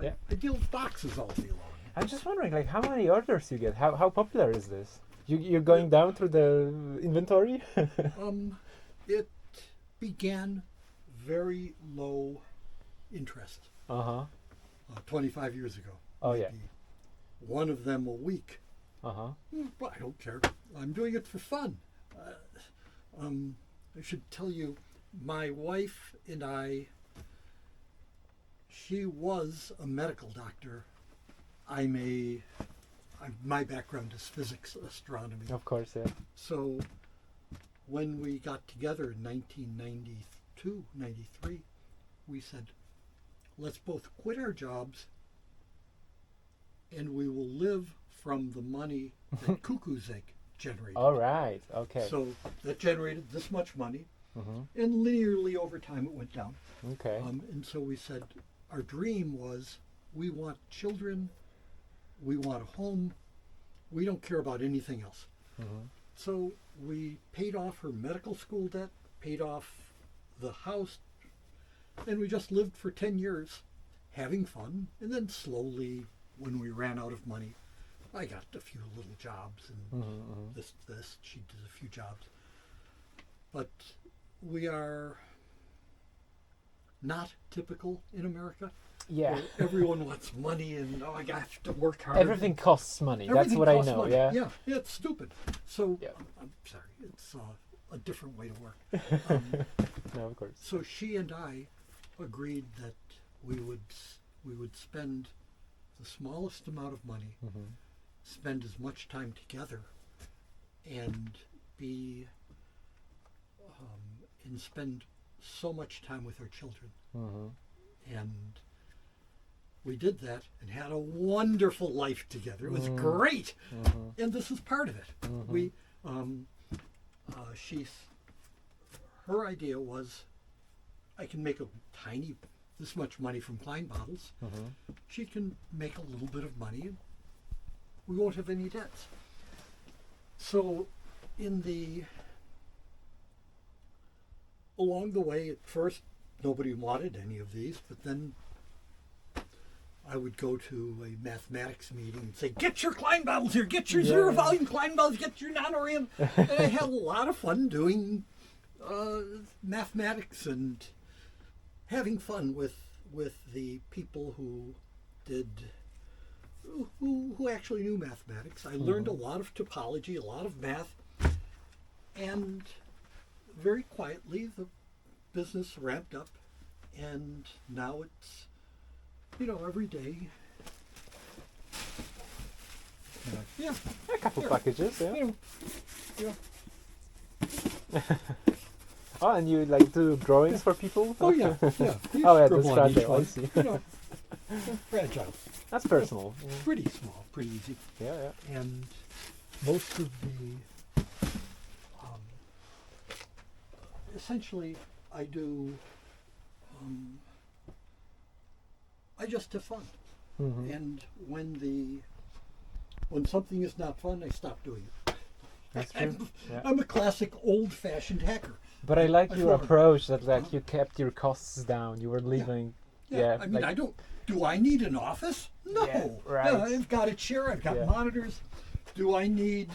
I deal with boxes all day long. I'm just wondering, like, how many orders you get? How popular is this? You're going down through the inventory? It began very low interest. 25 years ago. Oh, yeah. One of them a week. Uh-huh. But I don't care. I'm doing it for fun. I should tell you, my wife and she was a medical doctor. My background is physics, astronomy. Of course, yeah. So when we got together in 1992, 93, we said, let's both quit our jobs and we will live from the money that Cuckoo's egg generated. All right, okay. So that generated this much money, and linearly over time it went down. Okay. And so we said, our dream was, we want children, we want a home, we don't care about anything else. So we paid off her medical school debt, paid off the house, and we just lived for 10 years having fun. And then slowly, when we ran out of money, I got a few little jobs and this, she did a few jobs. But we are not typical in America. Yeah. Everyone wants money and, I have to work hard. Everything costs money. That's what I know, money. yeah. Yeah, it's stupid. So, yeah. I'm sorry, it's a different way to work. No, of course. So she and I agreed that we would spend the smallest amount of money, spend as much time together, and and spend so much time with our children. And we did that and had a wonderful life together. It was great, and this is part of it. We, her idea was, I can make this much money from Klein bottles. She can make a little bit of money, and we won't have any debts. So, along the way, at first, nobody wanted any of these, but then I would go to a mathematics meeting and say, get your Klein bottles here, get your zero volume Klein bottles, get your non-Orion. And I had a lot of fun doing mathematics and having fun with the people who actually knew mathematics. I learned a lot of topology, a lot of math, and very quietly the business ramped up, and now it's, every day. Yeah. A couple packages, yeah. Oh, and you do drawings for people? Oh, yeah. Yeah. Oh, yeah, that's fragile, I see. Fragile. That's personal. Pretty small, pretty easy. Yeah, yeah. And most of the, essentially, I do, I just have fun. And when something is not fun, I stop doing it. That's true. I'm a classic old-fashioned hacker. But I like your approach that you kept your costs down. You were living. Yeah. I mean, do I need an office? No. Yeah, right. I've got a chair. I've got monitors. Do I need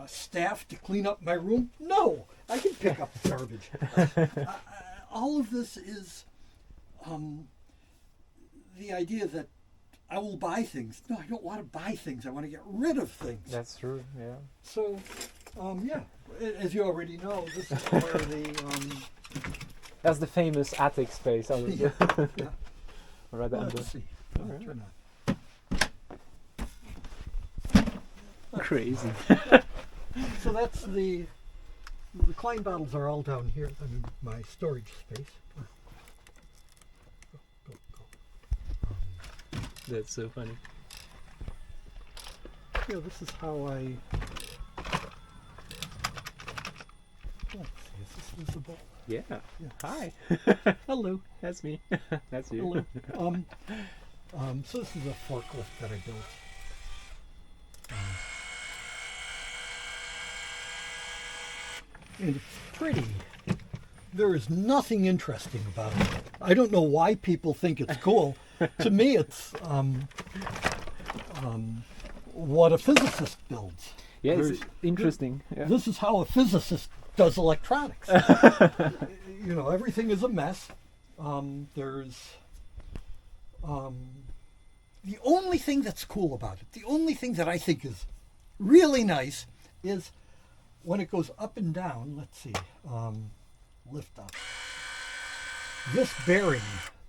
staff to clean up my room? No. I can pick up garbage. All of this is the idea that I will buy things. No, I don't want to buy things. I want to get rid of things. That's true, yeah. So, as you already know, this is where the... That's the famous attic space. Yeah. Rather Let's see. Right. Turn on. Crazy. So that's the Klein bottles are all down here. I mean, my storage space. Go. That's so funny. This is how I... Let's see, is this visible? Yeah. Hi. Hello. That's me. That's you. Hello. So this is a forklift that I built. And it's pretty. There is nothing interesting about it. I don't know why people think it's cool. To me, it's what a physicist builds. Yeah, it's There's- interesting. Yeah. This is how a physicist does electronics. Everything is a mess. There's the only thing that's cool about it, the only thing that I think is really nice is when it goes up and down. Let's see, lift up. This bearing,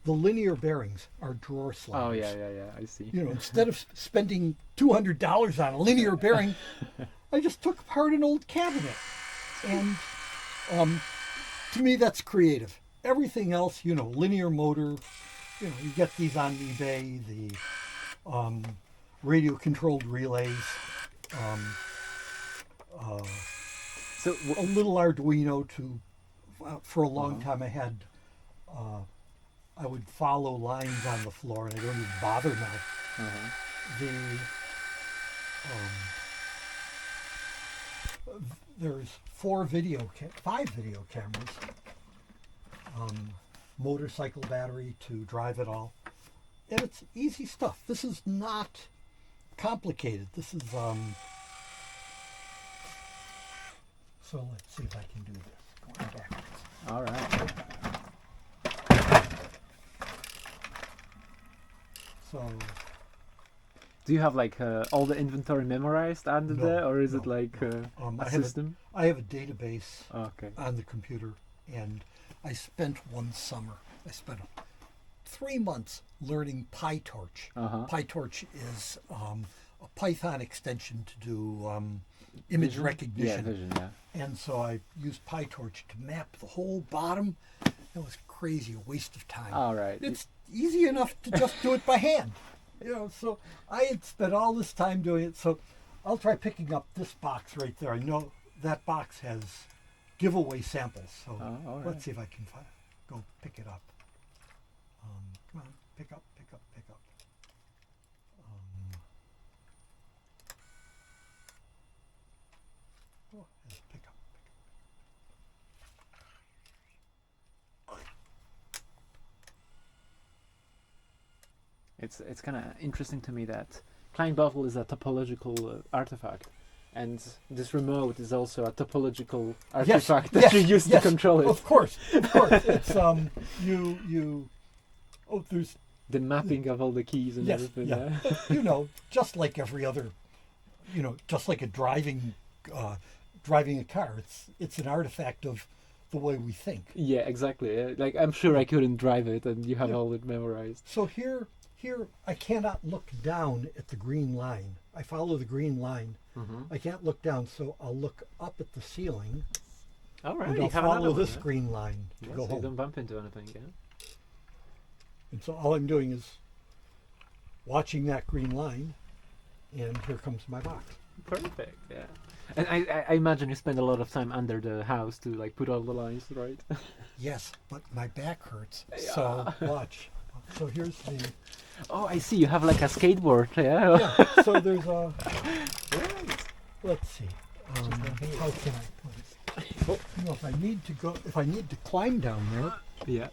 the linear bearings, are drawer sliders. Oh yeah. I see. Instead of spending $200 on a linear bearing, I just took apart an old cabinet. And to me, that's creative. Everything else, linear motor, you get these on eBay, the radio-controlled relays, So a little Arduino for a long time I had, I would follow lines on the floor, and I don't even bother now. There's 5 video cameras, motorcycle battery to drive it all, and it's easy stuff. This is not complicated. This is so let's see if I can do this going backwards. all right. So Do you have like all the inventory memorized under No, there, or is it no, like no. a I have system? I have a database Okay. on the computer, and I spent one summer. I spent 3 months learning PyTorch. PyTorch is a Python extension to do image Vision? recognition. Yeah, vision. Yeah. And so I used PyTorch to map the whole bottom. It was crazy, a waste of time. All right. It's easy enough to just do it by hand. So I had spent all this time doing it. So I'll try picking up this box right there. I know that box has giveaway samples. So all right. let's see if I can go pick it up. Come on, pick up. Yes, pick up. It's kind of interesting to me that Klein bottle is a topological artifact, and this remote is also a topological artifact that you use to control it. Of course. It's there's The mapping of all the keys and everything. yeah. Yeah. But, just like every other, just like driving a car, it's an artifact of the way we think. Yeah, exactly. Like I'm sure I couldn't drive it, and you have all it memorized. So here I cannot look down at the green line. I follow the green line. I can't look down, so I'll look up at the ceiling. All right. And You I'll have follow another this one, yeah? green line to Yeah, go so you home. don't bump into anything. Yeah. And so all I'm doing is watching that green line, and here comes my box. Perfect. Yeah. And I imagine you spend a lot of time under the house to like put all the lines right. Yes, but my back hurts. So watch. So here's the. Oh, I see. You have like a skateboard. Yeah. Yeah. So there's a. Let's see. How can I put it? If I need to climb down there, Yeah.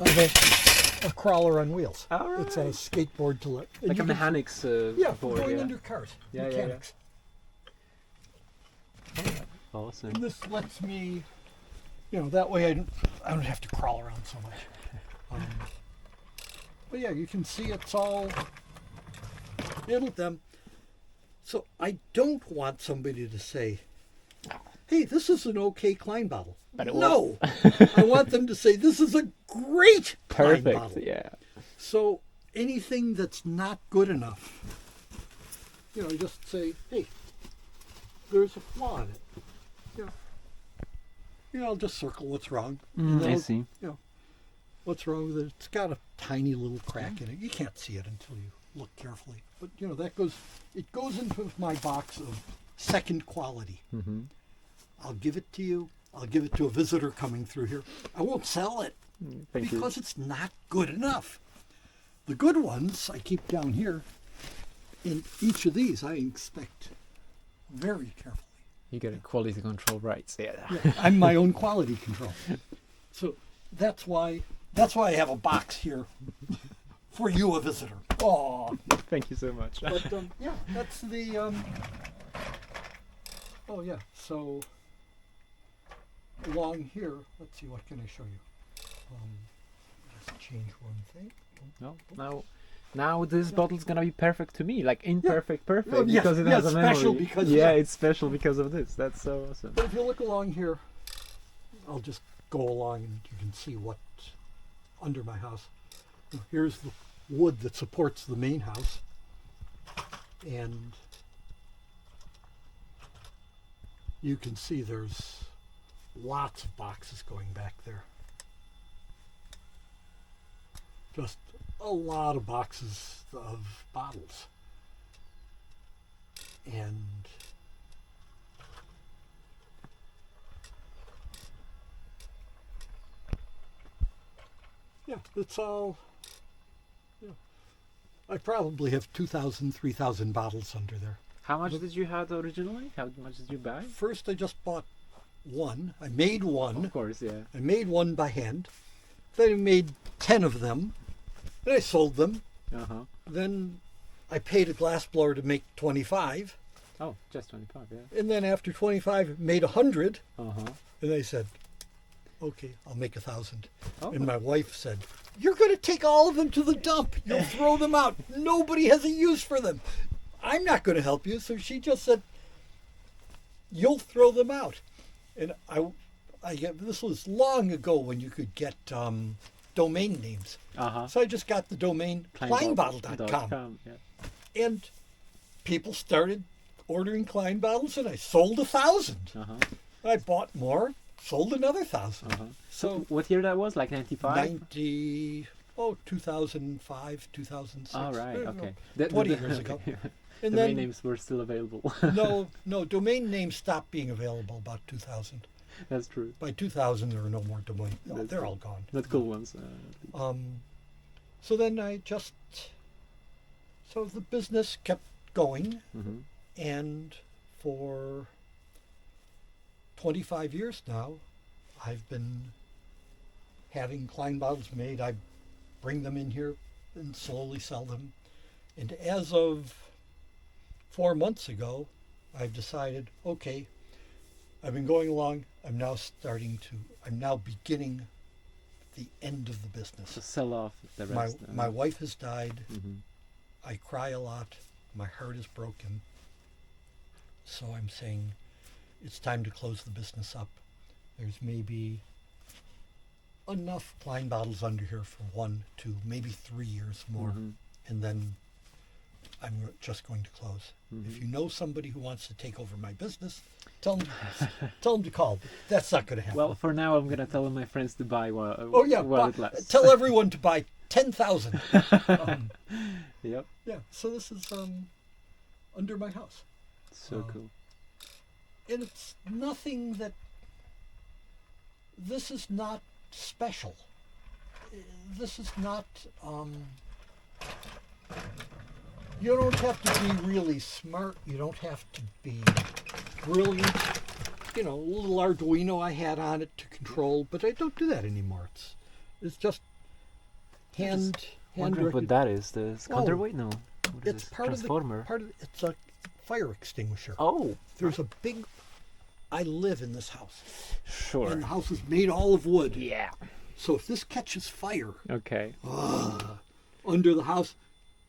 I have a crawler on wheels. All right. It's a skateboard to let. Like a mechanics Yeah, board. going Yeah. under cars. Yeah, yeah, yeah. Mechanics. Awesome. And this lets me, that way I don't have to crawl around so much. But yeah, you can see it's all them. So I don't want somebody to say, "Hey, this is an okay Klein bottle." But it No, I want them to say this is a great Klein Perfect. bottle. Yeah. So anything that's not good enough, just say, "Hey, there's a flaw in it." I'll just circle what's wrong. I see. What's wrong with it? It's got a tiny little crack in it. You can't see it until you look carefully. But it goes into my box of second quality. I'll give it to you. I'll give it to a visitor coming through here. I won't sell it Thank you. because it's not good enough. The good ones I keep down here. In each of these, I inspect very carefully. You get a quality control rights. Yeah. Yeah, I'm my own quality control. So that's why That's why I have a box here for you, a visitor. Oh, Thank you so much. but yeah, that's the. Oh yeah, so along here, let's see, what can I show you? Just change one thing. No, now this bottle's gonna be perfect to me, like imperfect, perfect, Oh, yes, because it yes, has a memory. special because- yeah, yeah. it's special because of this. That's so awesome. But if you look along here, I'll just go along and you can see what's under my house. Here's the wood that supports the main house. And you can see there's lots of boxes going back there. Just a lot of boxes of bottles. And yeah, it's all, yeah. I probably have 2,000, 3,000 bottles under there. How much did you have originally? How much did you buy? First, I just bought one. I made one. Of course, yeah. I made one by hand. Then I made 10 of them. Then I sold them. Uh-huh. Then I paid a glassblower to make 25. Oh, just 25, yeah. And then after 25, I made 100. Uh-huh. And I said, okay, I'll make 1,000. Oh. And my wife said, you're going to take all of them to the dump. You'll throw them out. Nobody has a use for them. I'm not going to help you. So she just said, you'll throw them out. And this was long ago when you could get domain names. Uh-huh. So I just got the domain kleinbottle.com. Yeah. And people started ordering Klein bottles, and I sold 1,000. Uh-huh. I bought more, sold another 1,000. Uh-huh. So What year that was? Like 95? 2005, 2006. Oh, right, I don't okay. know, 20 years ago. And Domain then, names were still available. no, domain names stopped being available about 2000. That's true. By 2000, there were no more domain. No, That's they're true. all gone. Not cool ones. So then so the business kept going, Mm-hmm. and for 25 years now, I've been having Klein bottles made. I bring them in here and slowly sell them. And as of 4 months ago, I've decided, okay, I've been going along. I'm now beginning the end of the business. To sell off the rest. My wife has died. Mm-hmm. I cry a lot. My heart is broken. So I'm saying it's time to close the business up. There's maybe enough Klein bottles under here for 1, 2, maybe 3 years more. Mm-hmm. And then I'm just going to close. Mm-hmm. If you know somebody who wants to take over my business, tell them to call. That's not going to happen. Well, for now, I'm going to tell my friends to buy while it lasts. Tell everyone to buy 10,000. Yep. Yeah, so this is under my house. So cool. And it's nothing that, this is not special. This is not, you don't have to be really smart. You don't have to be brilliant. You know, a little Arduino I had on it to control, but I don't do that anymore. It's just Wondering what that is. The counterweight? No. What is it's this? part Transformer. it's a fire extinguisher. Oh. There's a big, I live in this house. Sure. And the house is made all of wood. Yeah. So if this catches fire Okay. under the house,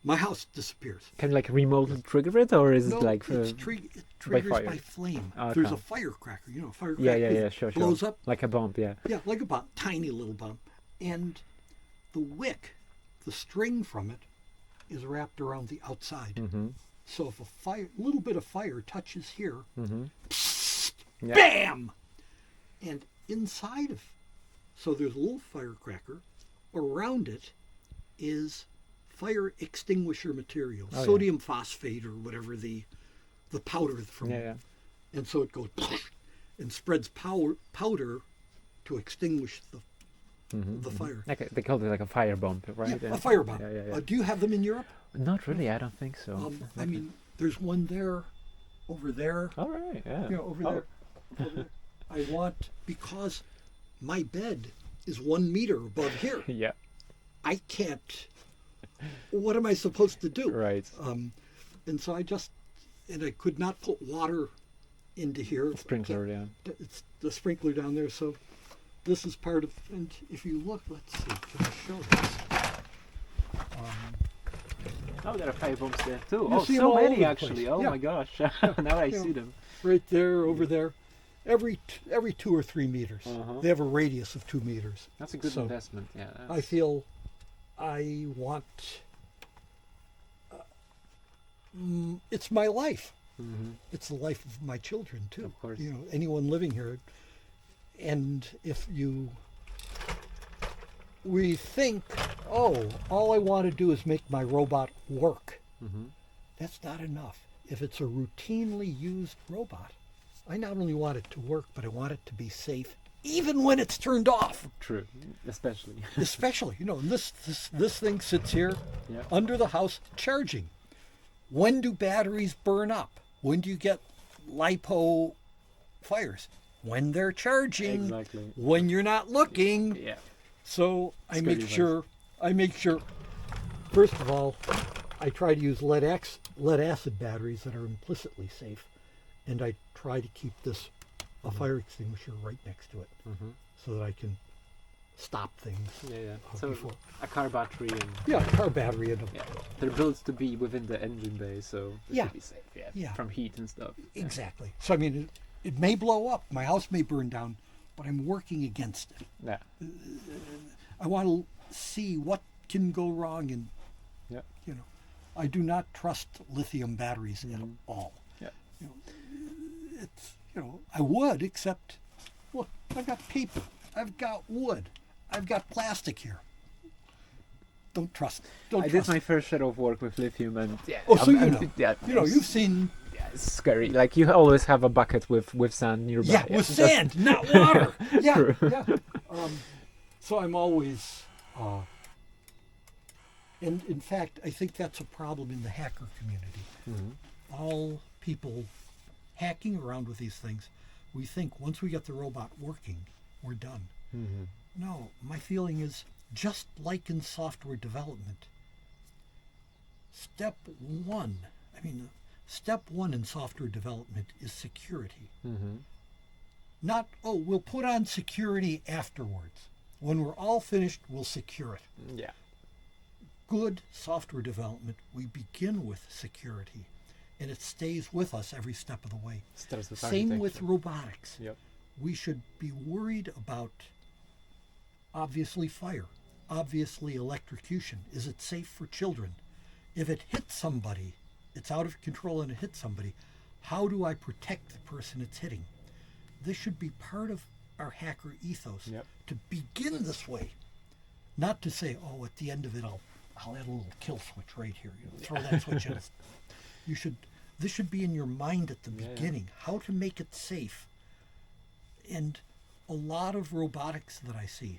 my house disappears. Can you like remotely trigger it, or is No, it like it triggers fire? by flame. Okay. There's a firecracker, a firecracker Yeah, sure. blows up. Like a bomb, yeah. Yeah, like a bomb, tiny little bomb. And the wick, the string from it, is wrapped around the outside. Mm-hmm. So if a little bit of fire touches here, Mm-hmm. Yeah. bam! And inside so there's a little firecracker. Around it is fire extinguisher material, Oh, sodium phosphate or whatever the powder from. Yeah. And so it goes and spreads powder to extinguish the fire. Like they call it like a fire bomb, right? Yeah, a fire bomb. Yeah. Do you have them in Europe? Not really. I don't think so. I mean, there's one there, over there. All right. Yeah. Over there. I want, because my bed is 1 meter above here. Yeah. I can't. What am I supposed to do? Right. And so I could not put water into here. Sprinkler, yeah. It's the sprinkler down there, so this is part of. And if you look, let's see, can I show this? Oh, there are 5 bombs there too. You Oh, see them so all many over the actually. place. Oh Yeah. my gosh. Now I see them. Right there, over there. Every 2 or 3 meters. Uh-huh. They have a radius of 2 meters. That's a good So, investment. Yeah. I feel I want. It's my life. Mm-hmm. It's the life of my children too. Of course. You know, anyone living here. And if we think, oh, all I want to do is make my robot work. Mm-hmm. That's not enough. If it's a routinely used robot, I not only want it to work, but I want it to be safe, even when it's turned off. True. Especially. Especially, you know, this thing sits here Yeah. under the house charging. When do batteries burn up? When do you get lipo fires? When they're charging. Exactly. When you're not looking. Yeah. So I It's make good sure. First of all, I try to use lead acid batteries that are implicitly safe, and I try to keep a fire extinguisher right next to it, so that I can stop things. Yeah. So before. a car battery and Yeah, car battery and yeah, they're built to be within the engine bay, so they Yeah. should be safe. Yeah. Yeah. From heat and stuff. exactly. So I mean, it may blow up, my house may burn down, but I'm working against it. Yeah. I want to see what can go wrong, and Yeah. you know, I do not trust lithium batteries at all. Yeah. You know, it's I would, except look, I've got paper, I've got wood, I've got plastic here. Don't trust. I did my first share of work with lithium, and yeah. Oh, so you know. Yeah. You've seen. Yeah, it's scary. Like you always have a bucket with sand nearby. Yeah, with sand, not water. Yeah, True. yeah. So I'm always, and in fact, I think that's a problem in the hacker community. All people hacking around with these things, we think once we get the robot working, we're done. No, my feeling is just like in software development. Step one in software development is security. Not, oh, we'll put on security afterwards. When we're all finished, we'll secure it. Yeah. Good software development, we begin with security, and it stays with us every step of the way. Starts with Same with architecture. robotics. Yep. We should be worried about, obviously, fire, obviously, electrocution. Is it safe for children? If it hits somebody, it's out of control and it hits somebody, how do I protect the person it's hitting? This should be part of our hacker ethos. Yep. To begin this way, not to say, oh, at the end of it, I'll add a little kill switch right here. Throw that switch in. This should be in your mind at the beginning. How to make it safe. And a lot of robotics that I see,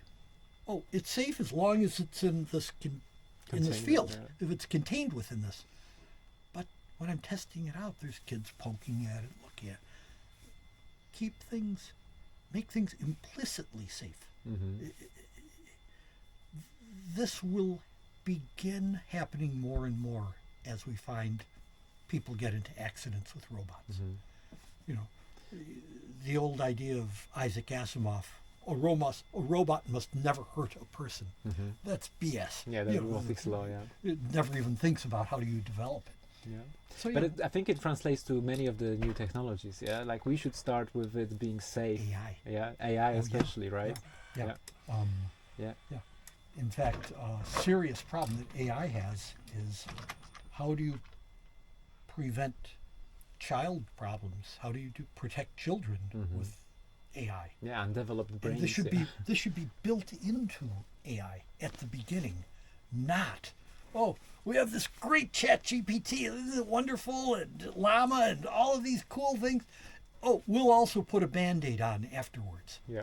oh, it's safe as long as it's in this in this Contained, field. yeah. If it's contained within this. But when I'm testing it out, there's kids poking at it, looking at it. Make things implicitly safe. This will begin happening more and more as we find people get into accidents with robots. The old idea of Isaac Asimov, a robot must never hurt a person. That's BS. Yeah, the robotics law, yeah. It never even thinks about how do you develop it. Yeah. So, But I think it translates to many of the new technologies, yeah? Like we should start with it being safe. AI. Yeah, AI especially, right? Yeah. Yeah. In fact, a serious problem that AI has is how do you prevent child problems? How do you protect children with AI? Yeah, and develop the brains. And this should be built into AI at the beginning, not, oh, we have this great chat GPT, isn't it wonderful, and Llama and all of these cool things. Oh, we'll also put a Band-Aid on afterwards. Yeah.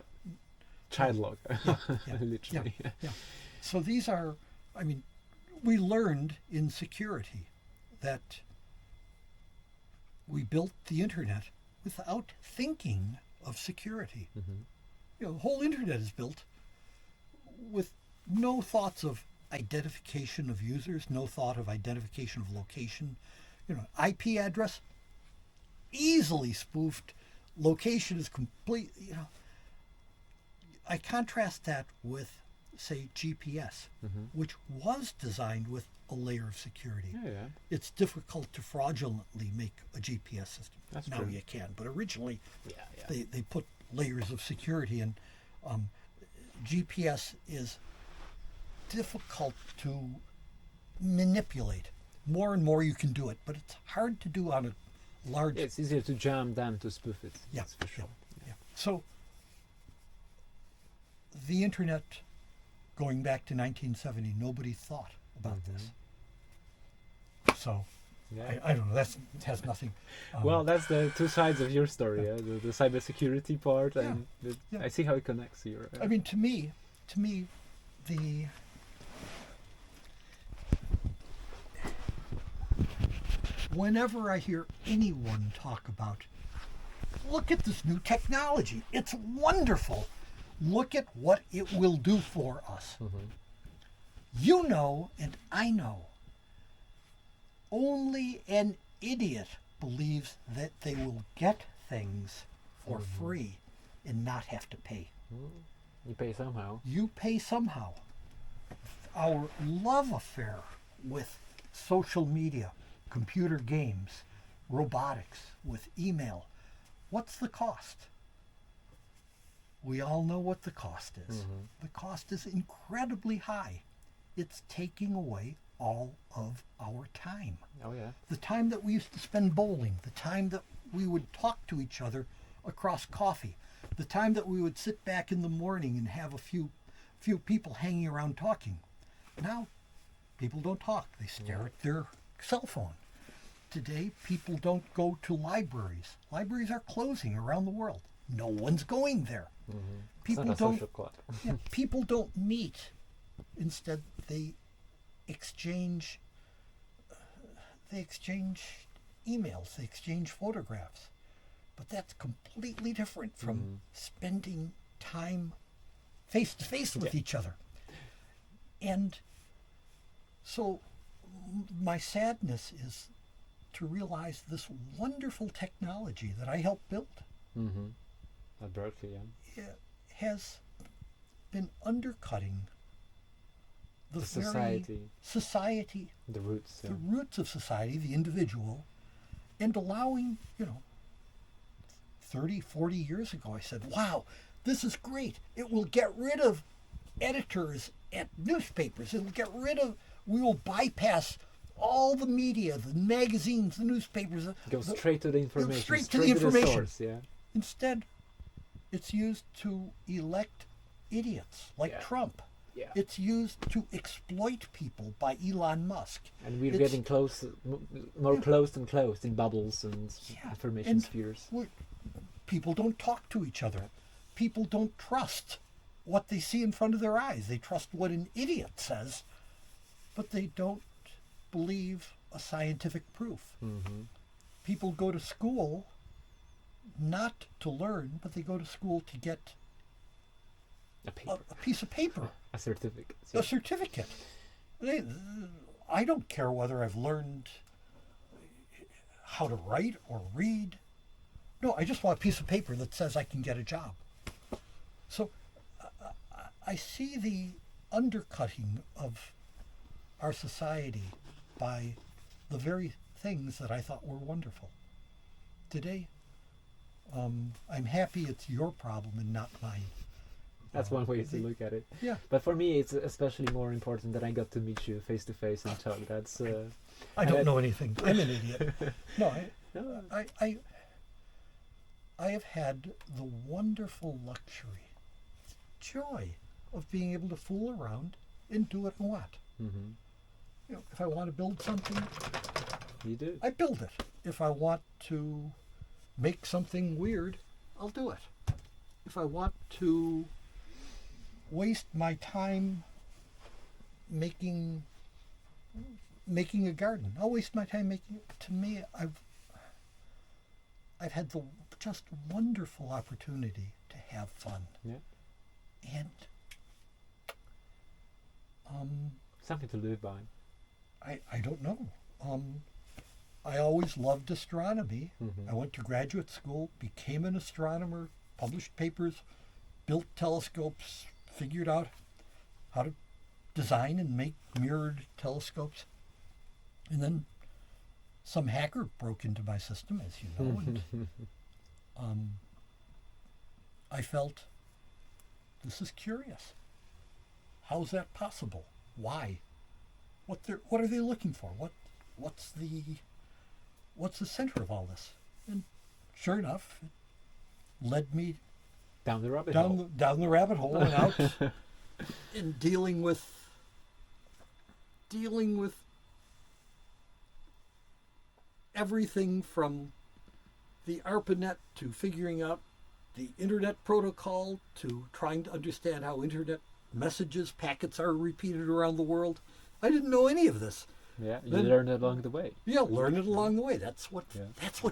Child lock. Yeah. Literally. Yeah. So these are, we learned in security that we built the internet without thinking of security. The whole internet is built with no thoughts of identification of users, no thought of identification of location. IP address, easily spoofed. Location is complete. I contrast that with, say, GPS, which was designed with a layer of security. Yeah. It's difficult to fraudulently make a GPS system. That's now true. you can, but originally Yeah. they put layers of security, and GPS is difficult to manipulate. More and more you can do it, but it's hard to do on a large. It's easier to jam than to spoof it. Yeah, That's for sure. Yeah. So the internet, going back to 1970, nobody thought about this. So Yeah. I don't know. That has nothing. Well, that's the two sides of your story, the cybersecurity part, Yeah, and yeah. I see how it connects here. I mean, to me, the whenever I hear anyone talk about, look at this new technology, it's wonderful. Look at what it will do for us. You know, and I know, only an idiot believes that they will get things for free and not have to pay. You pay somehow. You pay somehow. Our love affair with social media, computer games, robotics, with email, what's the cost? We all know what the cost is. The cost is incredibly high. It's taking away all of our time. Oh yeah. The time that we used to spend bowling, the time that we would talk to each other across coffee, the time that we would sit back in the morning and have a few people hanging around talking. Now, people don't talk. They stare at their cell phone. Today, people don't go to libraries. Libraries are closing around the world. No one's going there. People it's not a don't. social club. People don't meet. Instead, they exchange. They exchange emails. They exchange photographs. But that's completely different from spending time face to face with each other. And so my sadness is to realize this wonderful technology that I helped build At Berkeley, yeah. has been undercutting the The very society. the The roots. Yeah. roots of society, the individual, and allowing, 30, 40 years ago, I said, wow, this is great. It will get rid of editors at newspapers. We will bypass all the media, the magazines, the newspapers. Go straight to the information. Straight to the information. source, yeah. Instead, it's used to elect idiots like Trump. Yeah. It's used to exploit people by Elon Musk. And we're It's- getting more closed and closed in bubbles and information and spheres. People don't talk to each other. People don't trust what they see in front of their eyes. They trust what an idiot says, but they don't believe a scientific proof. People go to school not to learn, but they go to school to get A paper. a piece of paper, A certificate. a certificate. I don't care whether I've learned how to write or read. No, I just want a piece of paper that says I can get a job. So I see the undercutting of our society by the very things that I thought were wonderful. Today, I'm happy it's your problem and not mine. That's one way to look at it. Yeah. But for me, it's especially more important that I got to meet you face to face and talk. That's. I don't know anything. I'm an idiot. No, No. I have had the wonderful luxury, joy of being able to fool around and do what I want. If I want to build something, You do. I build it. If I want to make something weird, I'll do it. If I want to waste my time making a garden, I'll waste my time making it. To me, I've had the just wonderful opportunity to have fun. Yeah. And Something to live by. I don't know. I always loved astronomy. I went to graduate school, became an astronomer, published papers, built telescopes, figured out how to design and make mirrored telescopes. And then some hacker broke into my system, as you know, and I felt, this is curious. How's that possible? Why? What are they looking for? What's the center of all this? And sure enough, it led me Down the rabbit hole. down the rabbit hole and out in dealing with everything from the ARPANET to figuring out the internet protocol to trying to understand how internet messages, packets are repeated around the world. I didn't know any of this. Yeah, you learn it along the way. Yeah, learn it along the way. That's what Yeah.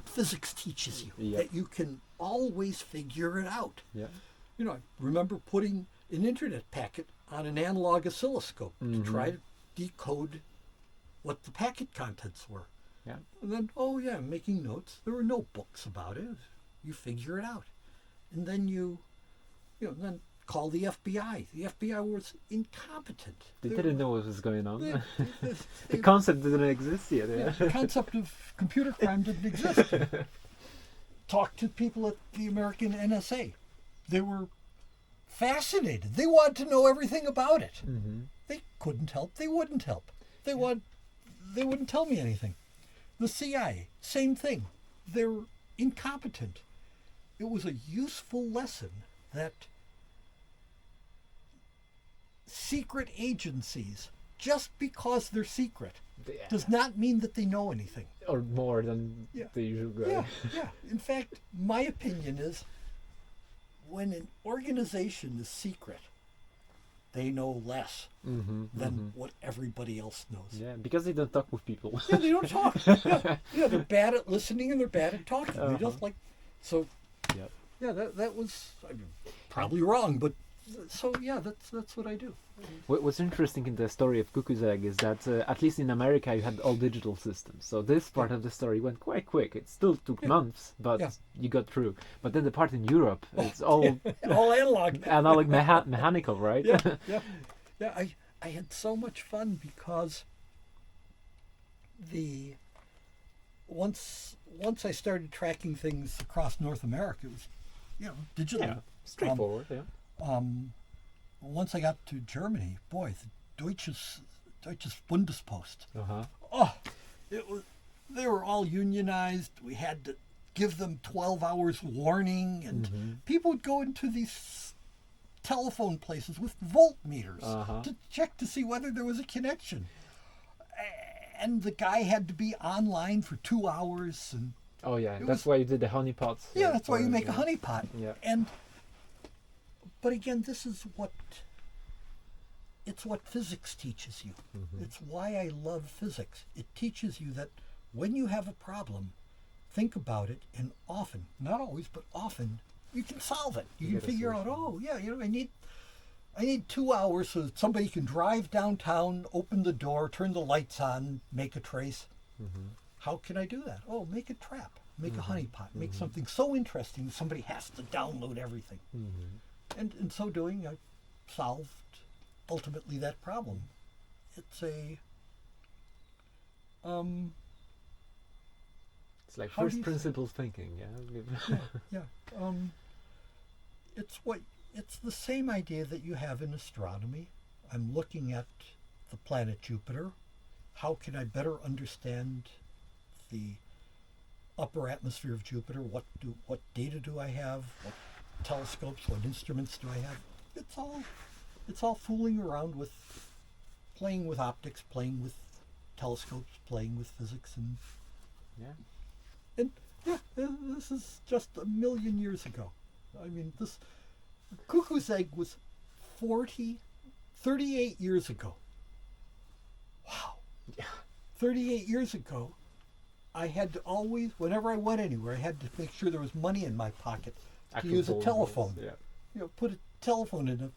physics teaches you. Yeah. That you can always figure it out. Yeah. You know, I remember putting an internet packet on an analog oscilloscope to try to decode what the packet contents were. Yeah. And then, making notes. There were no books about it. You figure it out. And then then call the FBI. The FBI was incompetent. They didn't know what was going on. The The concept didn't exist yet. Yeah. the concept of computer crime didn't exist. Talked to people at the American NSA. They were fascinated. They wanted to know everything about it. They couldn't help. They wouldn't help. They wouldn't tell me anything. The CIA, same thing. They were incompetent. It was a useful lesson that secret agencies, just because they're secret, Yeah. does not mean that they know anything. Or more than Yeah. the usual guy. Yeah. In fact, my opinion is when an organization is secret, they know less than what everybody else knows. Yeah, because they don't talk with people. Yeah, they don't talk. Yeah, they're bad at listening and they're bad at talking. They just so. Yep. Yeah, that was probably wrong, but so yeah, that's what I do. What's interesting in the story of Cuckoo's Egg is that at least in America you had all digital systems. So this part of the story went quite quick. It still took months, but you got through. But then the part in Europe, it's all all analog. analog mechanical, right? Yeah. I had so much fun because once I started tracking things across North America, it was digital. Yeah, straightforward. Once I got to Germany, boy, the Deutsches Bundespost. Uh-huh. They were all unionized. We had to give them 12 hours warning, and people would go into these telephone places with voltmeters to check to see whether there was a connection. And the guy had to be online for 2 hours. And Oh yeah, that's why you did the honeypots. yeah, that's why you make a honeypot. Yeah. But again, this is what physics teaches you. It's why I love physics. It teaches you that when you have a problem, think about it, and often, not always, but often, you can solve it. You can figure out, I need 2 hours so that somebody can drive downtown, open the door, turn the lights on, make a trace. How can I do that? Oh, make a trap, make a honeypot, make something so interesting that somebody has to download everything. And in so doing, I solved ultimately that problem. It's It's like How do first you principles thinking, yeah. It's the same idea that you have in astronomy. I'm looking at the planet Jupiter. How can I better understand the upper atmosphere of Jupiter? What data do I have? What telescopes? What instruments do I have? It's all fooling around with, playing with optics, playing with telescopes, playing with physics, and this is just a million years ago. I mean, this Cuckoo's Egg was 38 years ago. Wow. Yeah. 38 years ago, I had to always, whenever I went anywhere, I had to make sure there was money in my pocket to use a telephone. Yeah. Put a telephone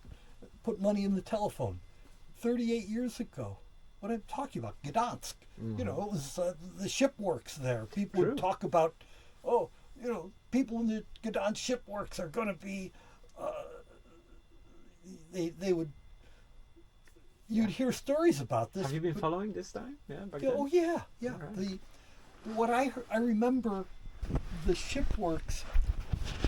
put money in the telephone. 38 years ago. What I'm talking about, Gdansk. You know, it was the ship works there. People would talk about, oh, you know, people in the Gdansk ship works are going to be, they would, you'd hear stories about this. Have you been following this time? Yeah, back then? Oh yeah. Right. I remember, the ship works.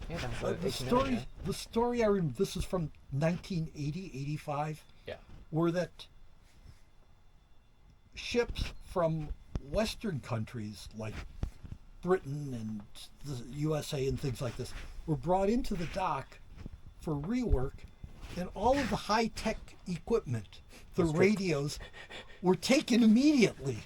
Yeah, that's The story. The story I remember. This is from 1980, 85. Yeah. Were that ships from Western countries like Britain and the USA and things like this were brought into the dock for rework, and all of the high-tech equipment, the radios, were taken immediately.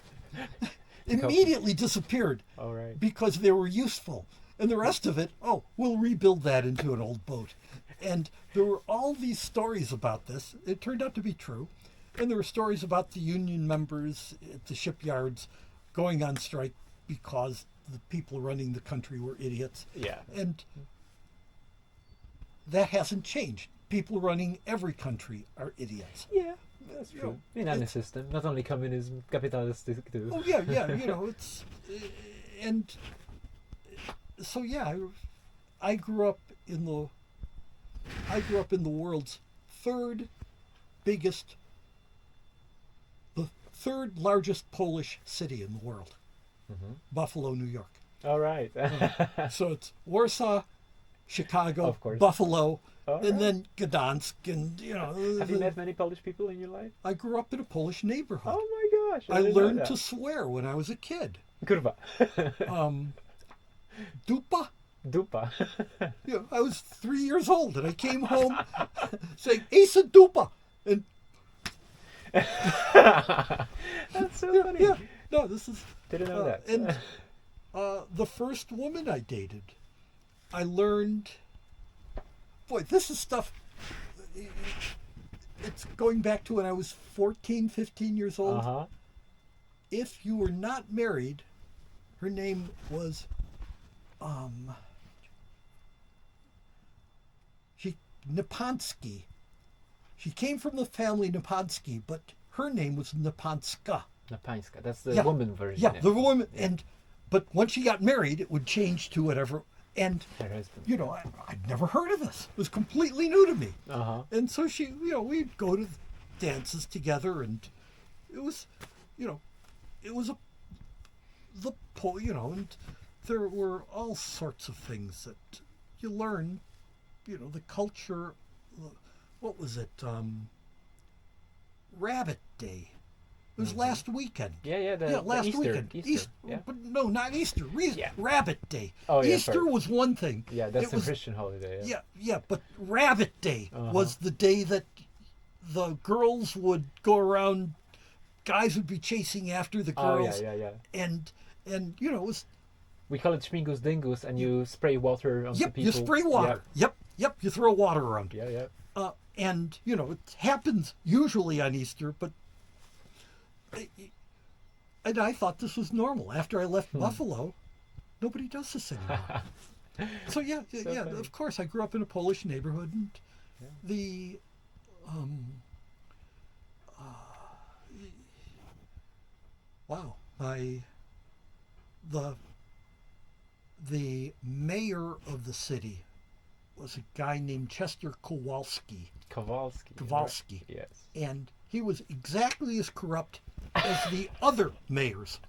Immediately disappeared. All right. Because they were useful. And the rest of it, oh, we'll rebuild that into an old boat. And there were all these stories about this. It turned out to be true. And there were stories about the union members at the shipyards going on strike because the people running the country were idiots. Yeah. And that hasn't changed. People running every country are idiots. Yeah, that's true. In any system, not only communism, capitalistic too. Oh yeah, you know, it's and so yeah, I grew up in the world's third largest Polish city in the world, Buffalo, New York. All right. So it's Warsaw, Chicago, Of course. Buffalo, All and right. then Gdansk, and you know. Have you met many Polish people in your life? I grew up in a Polish neighborhood. Oh my gosh! I didn't know learned that. to swear when I was a kid. Kurwa. Dupa. Dupa. You know, I was 3 years old and I came home saying Asa Dupa. And That's so funny. yeah, no, this is Didn't know that. And the first woman I dated, I learned, boy, this is stuff, it's going back to when I was 14, 15 years old. Uh-huh. If you were not married, her name was Nepansky. She came from the family Nepansky, but her name was Nepanska. Napańska. That's the Yeah. woman version. Yeah, the woman, but once she got married, it would change to whatever. And Her husband. you know, I'd never heard of this. It was completely new to me. Uh-huh. And so she, you know, we'd go to dances together, and it was, you know, it was you know, and there were all sorts of things that you learn, you know, the culture. What was it? Rabbit Day. It was last weekend. Yeah, the last Easter, weekend. Easter, yeah. But no, not Easter. Yeah. Rabbit Day. Oh, yeah, Easter sorry. was one thing. Yeah, that's It a was, Christian holiday. Yeah. yeah, but Rabbit Day Uh-huh. was the day that the girls would go around. Guys would be chasing after the Oh, girls, yeah. and you know, it was We call it Schmingus Dingus, and you spray water on the yep. people. You spray water. Yep. You throw water around. Yeah. And you know, it happens usually on Easter, but and I thought this was normal. After I left Buffalo, nobody does this anymore. So yeah, So funny. of course, I grew up in a Polish neighborhood, and the wow, the mayor of the city was a guy named Chester Kowalski. Kowalski. Kowalski. Right. Yes. And he was exactly as corrupt as the other mayors.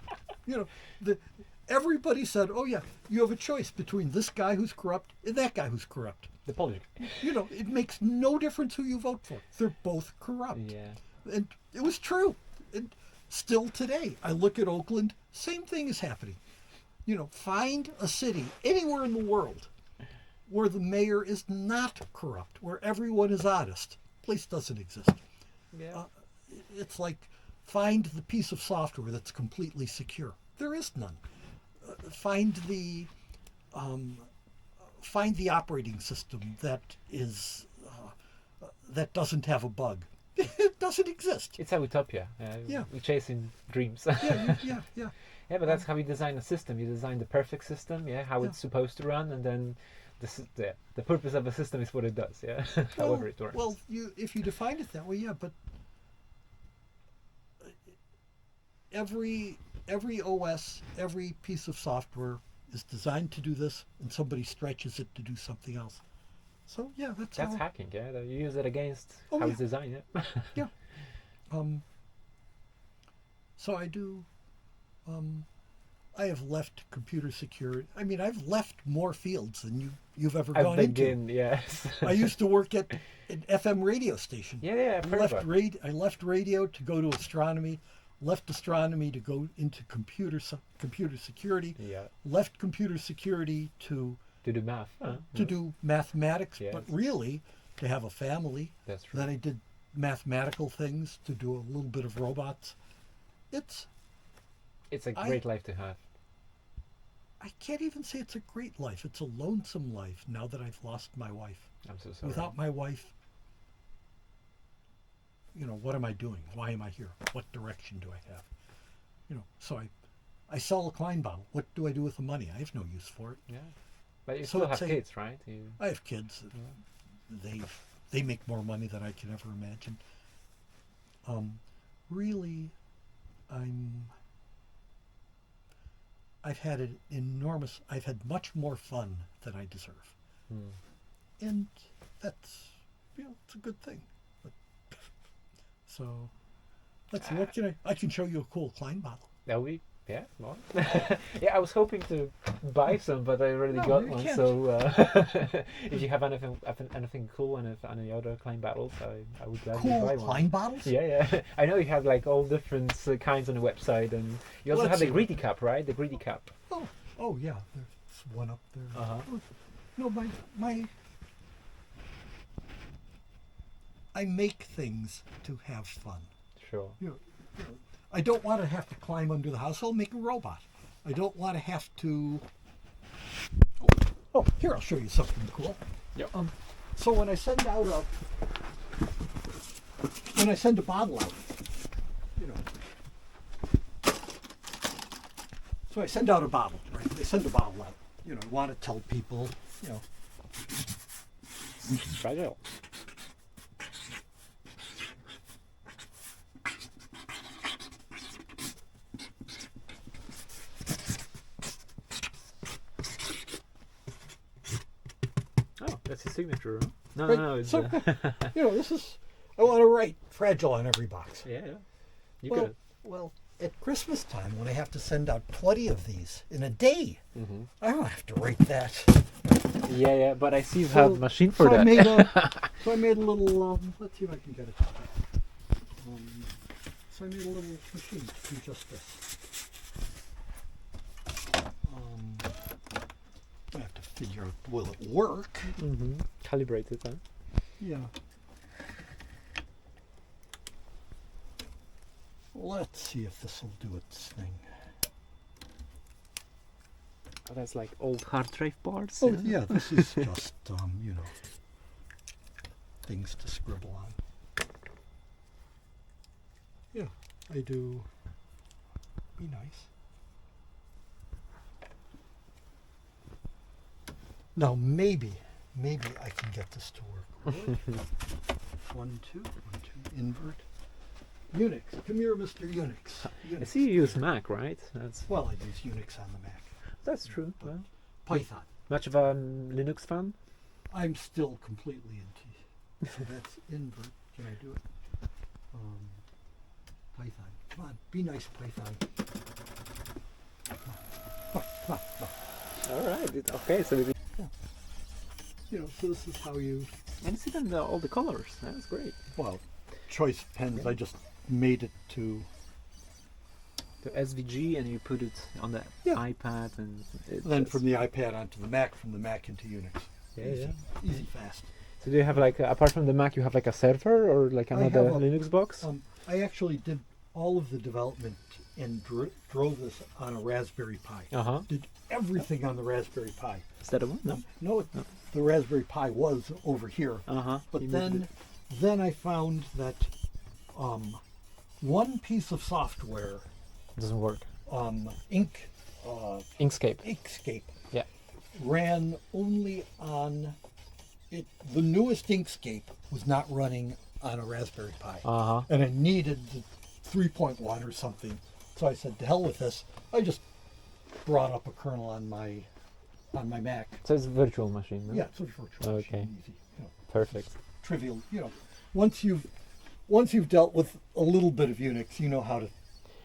You know, everybody said, "Oh yeah, you have a choice between this guy who's corrupt and that guy who's corrupt." The Polish. You know, it makes no difference who you vote for. They're both corrupt. Yeah. And it was true. And still today, I look at Oakland, same thing is happening. You know, find a city anywhere in the world where the mayor is not corrupt, where everyone is honest. Place doesn't exist. Yeah. It's like find the piece of software that's completely secure. There is none. Find the operating system that is that doesn't have a bug. It doesn't exist. It's a utopia. Yeah. We're chasing dreams. Yeah. Yeah, but that's how you design a system. You design the perfect system, how it's supposed to run, and then the purpose of a system is what it does, however it works. Well, if you define it that way, yeah, but every OS, every piece of software is designed to do this, and somebody stretches it to do something else. So yeah, that's how, hacking. Yeah, you use it against Oh, how yeah. it's designed. Yeah. Yeah. So I do. I have left computer security. I mean, I've left more fields than you've ever I've gone been into. in, yes. I used to work at an FM radio station. Yeah, I've heard about it. I left radio to go to astronomy. Left astronomy to go into computer security. Yeah. Left computer security to do math. to do mathematics, Yes. but really to have a family. That's true. Then I did mathematical things to do a little bit of robots. It's It's a great life to have. I can't even say it's a great life. It's a lonesome life now that I've lost my wife. I'm so sorry. Without my wife, what am I doing? Why am I here? What direction do I have? So I sell a Klein bottle. What do I do with the money? I have no use for it. Yeah. But you So still have it's a- kids, right? I have kids. They make more money than I can ever imagine. Really, I've had much more fun than I deserve. And that's, it's a good thing. So, let's see, I can show you a cool Klein bottle. That we, yeah, well. Yeah, I was hoping to buy some, but I already No, got you one. can't. So, if you have anything cool and if any other Klein bottles, I would gladly Cool buy one. Klein bottles? Yeah. I know you have like all different kinds on the website, and you also Let's have the see. greedy cup, right? The greedy cup. Oh yeah, there's one up there. Uh-huh. No, I make things to have fun. Sure. I don't want to have to climb under the house. I'll make a robot. I don't want to have to. Oh, here, I'll show you something cool. Yeah. So when I send a bottle out, so I send out a bottle, right? I send a bottle out. I want to tell people, Fragile. Oh, that's his signature, huh? No, Right, no, it's so, this is. I want to write fragile on every box. yeah. You Well, could. well, at Christmas time, when I have to send out 20 of these in a day, I don't have to write that. Yeah, but I see you So- have a machine for so that. I made a little. Let's see if I can get it. So I made a little machine to do just this. I have to figure out, will it work? Calibrated, huh? Yeah. Let's see if this will do its thing. Oh, that's like old hard drive parts. Oh yeah, this is just things to scribble on. Yeah, I do. Be nice. Now maybe I can get this to work. One, two, invert. Unix. Come here, Mr. Unix. I see you use Mac, right? Well, I use Unix on the Mac. That's true. Well, Python. much of a Linux fan? I'm still completely into. So that's invert. Can I do it? Python. Come on, be nice, Python. Come on. All right. Okay, so maybe. So this is how you. And see then all the colors. That's great. Well, choice pens. I just made it to. The SVG, and you put it on the Yeah. iPad, and Then from the iPad onto the Mac, from the Mac into Unix. Yeah. Easy, fast. So do you have like apart from the Mac, you have like a server or like I another have a- Linux box? I actually did all of the development and drove this on a Raspberry Pi. Did everything on the Raspberry Pi. Is that a one? No. No, the Raspberry Pi was over here. But You moved then I found that one piece of software, it doesn't work. Inkscape. Inkscape, Yeah. ran only on it. The newest Inkscape was not running on a Raspberry Pi, and I needed the 3.1 or something So I said, to hell with this. I just brought up a kernel on my Mac. So it's a virtual machine, no? Yeah, it's a virtual Okay. machine, easy. Perfect. Trivial. Once you've dealt with a little bit of Unix, you know how to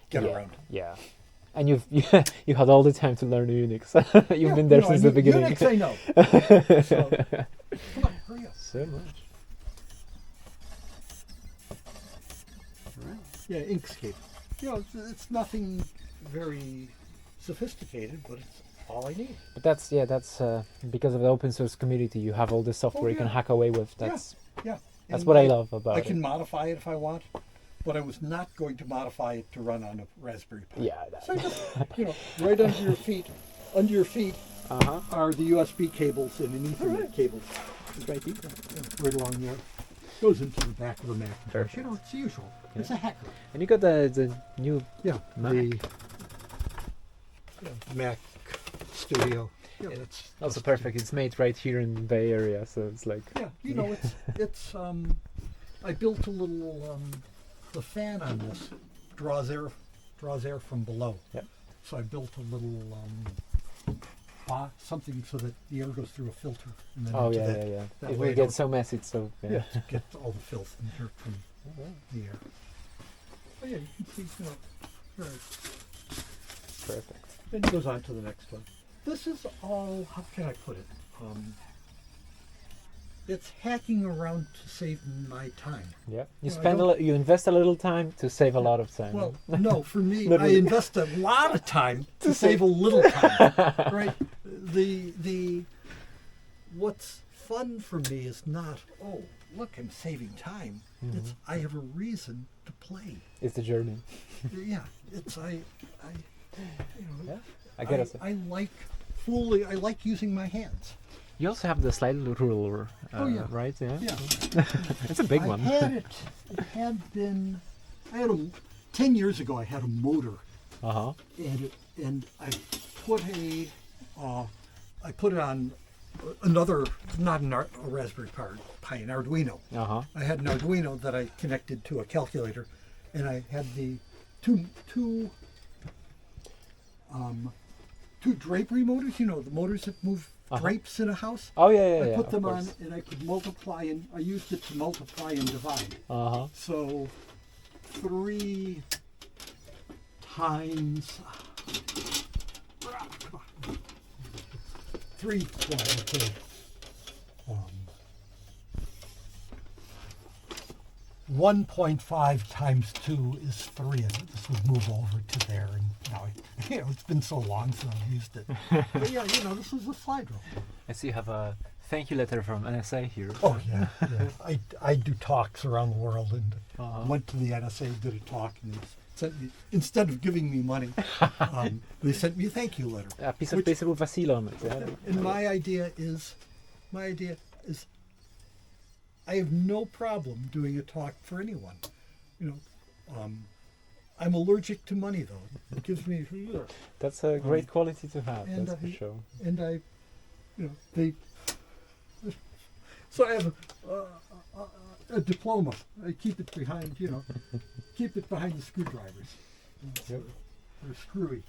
get around. Yeah. And you had all the time to learn Unix. You've been there since the beginning. Unix, I know. So, come on, hurry up. So much. Right. Yeah, Inkscape. It's nothing very sophisticated, but it's all I need. But that's because of the open source community. You have all the software you can hack away with. That's And what I love about I it. can modify it if I want, but I was not going to modify it to run on a Raspberry Pi. Yeah. So just, right under your feet are the USB cables and an Ethernet cable. Right here. Right along there. Goes into the back of the Mac. Perfect. It's the usual. Yeah. It's a hacker. And you got the new Mac. The Mac Studio. Yeah, that's Also perfect. It's made right here in the Bay Area, so it's like it's I built a little the fan on this draws air from below. Yep. So I built a little something so that the air goes through a filter and then yeah. that It way will I get don't- so messy. So to get all the filth and dirt from the air. Oh yeah, you can see right. perfect. Then it goes on to the next one. This is all, how can I put it? It's hacking around to save my time. Yeah. No, You invest a little time to save a lot of time. Well, no, for me, I Literally. invest a lot of time to save a little time. Right? What's fun for me is not, oh, look, I'm saving time. It's I have a reason to play. It's the journey. Yeah, it's I I gotta say. I like using my hands. You also have the slide ruler, right? Yeah. Yeah. It's a big one. I had 10 years ago. I had a motor, and I put it on another, not a Raspberry Pi, an Arduino. I had an Arduino that I connected to a calculator, and I had the two drapery motors. The motors that move drapes in a house. Oh yeah. I put of them course. on, and I could multiply, and I used it to multiply and divide. So 3 times 3. Well, 1.5 times 2 is 3, and this would move over to there. And now, it's been so long since I've used it. But yeah, this is a slide rule. I see you have a thank you letter from NSA here. Oh yeah. I do talks around the world, and went to the NSA, did a talk, and they sent me, instead of giving me money, they sent me a thank you letter. A piece of paper with a seal on it. Yeah. And my idea is, I have no problem doing a talk for anyone. I'm allergic to money, though. It gives me. That's a great quality to have. and That's for sure. And they. So I have a diploma. I keep it behind, keep it behind the screwdrivers. Yep. They're screwy.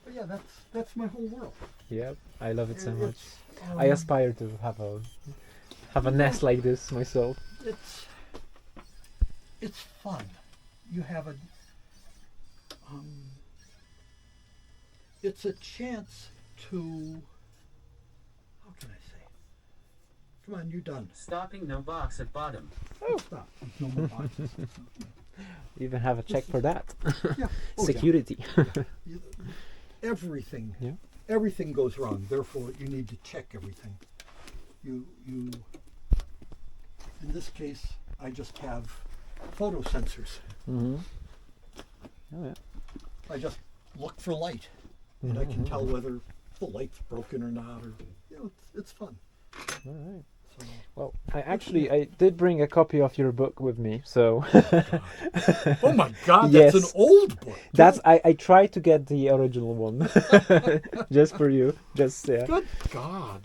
But yeah, that's my whole world. Yep, I love it so And much. it's, I aspire to have a nest like this myself. It's fun. You have it's a chance to, how can I say? Come on, you're done. Stopping, no box at bottom. Oh, stop. There's no more boxes. Even have a check for that. Yeah. Oh, Security. yeah. Everything. Yeah. Everything goes wrong. Therefore, you need to check everything. You. In this case, I just have photo sensors. Oh yeah. I just look for light, and I can tell whether the light's broken or not, or it's fun. All right. So, Well, I did bring a copy of your book with me, so oh my God, Yes. that's an old book. I tried to get the original one just for you. Good God.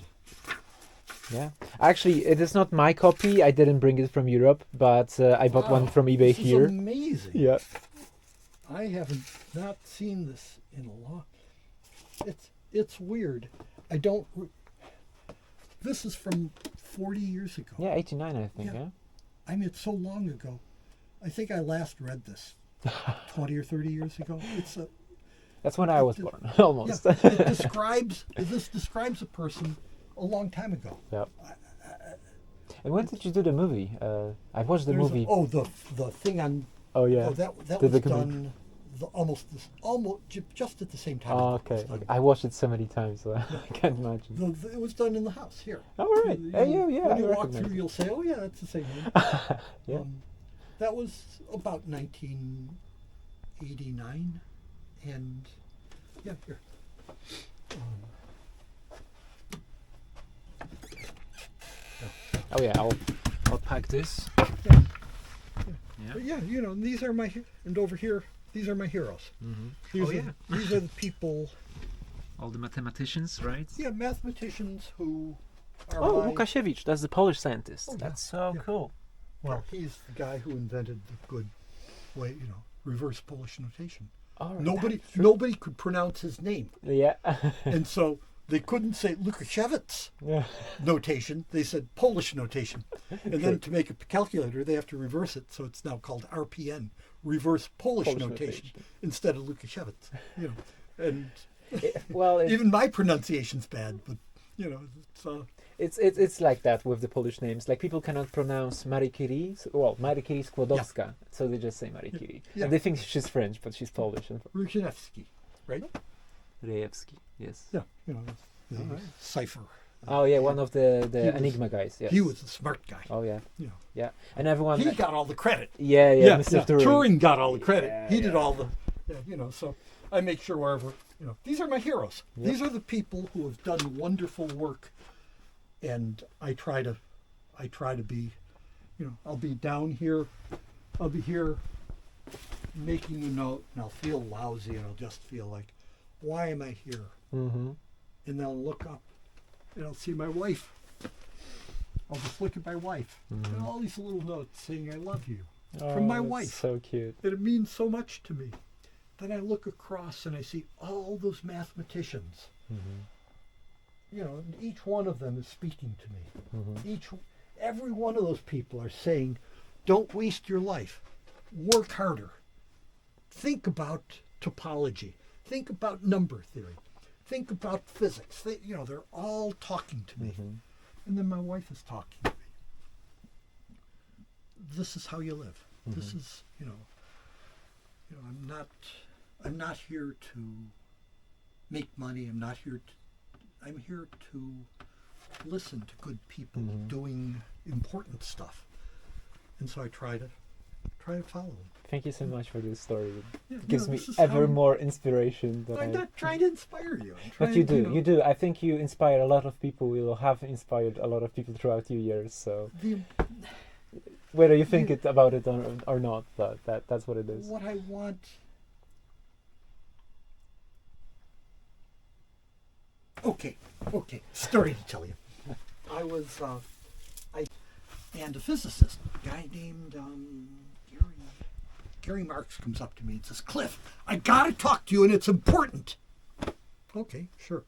Yeah. Actually, it is not my copy. I didn't bring it from Europe, but I bought one from eBay This is here. amazing. Yeah. I haven't not seen this in a long. It's weird. I don't. This is from 40 years ago. Yeah, 89, I think. Yeah. Yeah. I mean, it's so long ago. I think I last read this 20 or 30 years ago. It's a That's when I was born, almost. yeah. This describes a person a long time ago. Yeah. And when did you do the movie? I watched the There's movie. the thing on. Oh yeah. Oh, that The was documentary. done just at the same time. Oh, as it was okay. done. I watched it so many times, so I can't imagine. It was done in the house here. Oh, right. Yeah, When I you walk recognize through, it. you'll say, "Oh yeah, that's the same one." Yeah. That was about 1989, and yeah, here. Oh yeah, I'll pack this. But yeah, these are and over here, these are my heroes. Mm-hmm. These Oh, are, yeah. these are the people, All the mathematicians, right? yeah, mathematicians who are Oh, my, Łukasiewicz, that's the Polish scientist. Oh, yeah. That's so Yeah. cool. well, he's the guy who invented the good way, reverse Polish notation. All right, Nobody could pronounce his name, Yeah. and so they couldn't say Łukasiewicz Yeah. notation. They said Polish notation, and then to make a calculator, they have to reverse it. So it's now called RPN, reverse Polish notation, instead of Łukasiewicz. And Well, even my pronunciation's bad, but it's like that with the Polish names. Like people cannot pronounce Marie Curie. Marie Curie Skłodowska, so they just say Marie Curie. Yeah. And they think she's French, but she's Polish. And Ruzhinewski, right? Rejewski, yes. Yeah, the cipher. Oh yeah, one of the He was- Enigma guys. Yes. He was a smart guy. Oh yeah, Yeah. yeah. And everyone. He got all the credit. yeah, Mr. Turing. Turing got all the credit. Yeah, He did yeah. all the, so I make sure wherever, these are my heroes. Yep. These are the people who have done wonderful work. And I try to be, I'll be down here, I'll be here making a note, and I'll feel lousy, and I'll just feel like, why am I here? Mm-hmm. And then I'll look up, and I'll see my wife. I'll just look at my wife, and all these little notes saying, I love you, from my wife. So cute. And it means so much to me. Then I look across, and I see all those mathematicians. Mm-hmm. And each one of them is speaking to me. Mm-hmm. Every one of those people are saying, don't waste your life. Work harder. Think about topology. Think about number theory. Think about physics. They're all talking to me. Mm-hmm. And then my wife is talking to me. This is how you live. Mm-hmm. This is, I'm not here to make money. I'm here to listen to good people doing important stuff, and so I try to follow them. Thank you so much for this story. Yeah, It gives me this is ever how- more inspiration. I'm not trying to inspire you. I'm But trying you to, do, you do. I think you inspire a lot of people. You will have inspired a lot of people throughout your years. So the- whether you think it about it or not, but that's what it is. what I want. Okay, story to tell you. I was and a physicist, a guy named Gary Marks comes up to me and says, Cliff, I gotta talk to you and it's important. Okay, sure.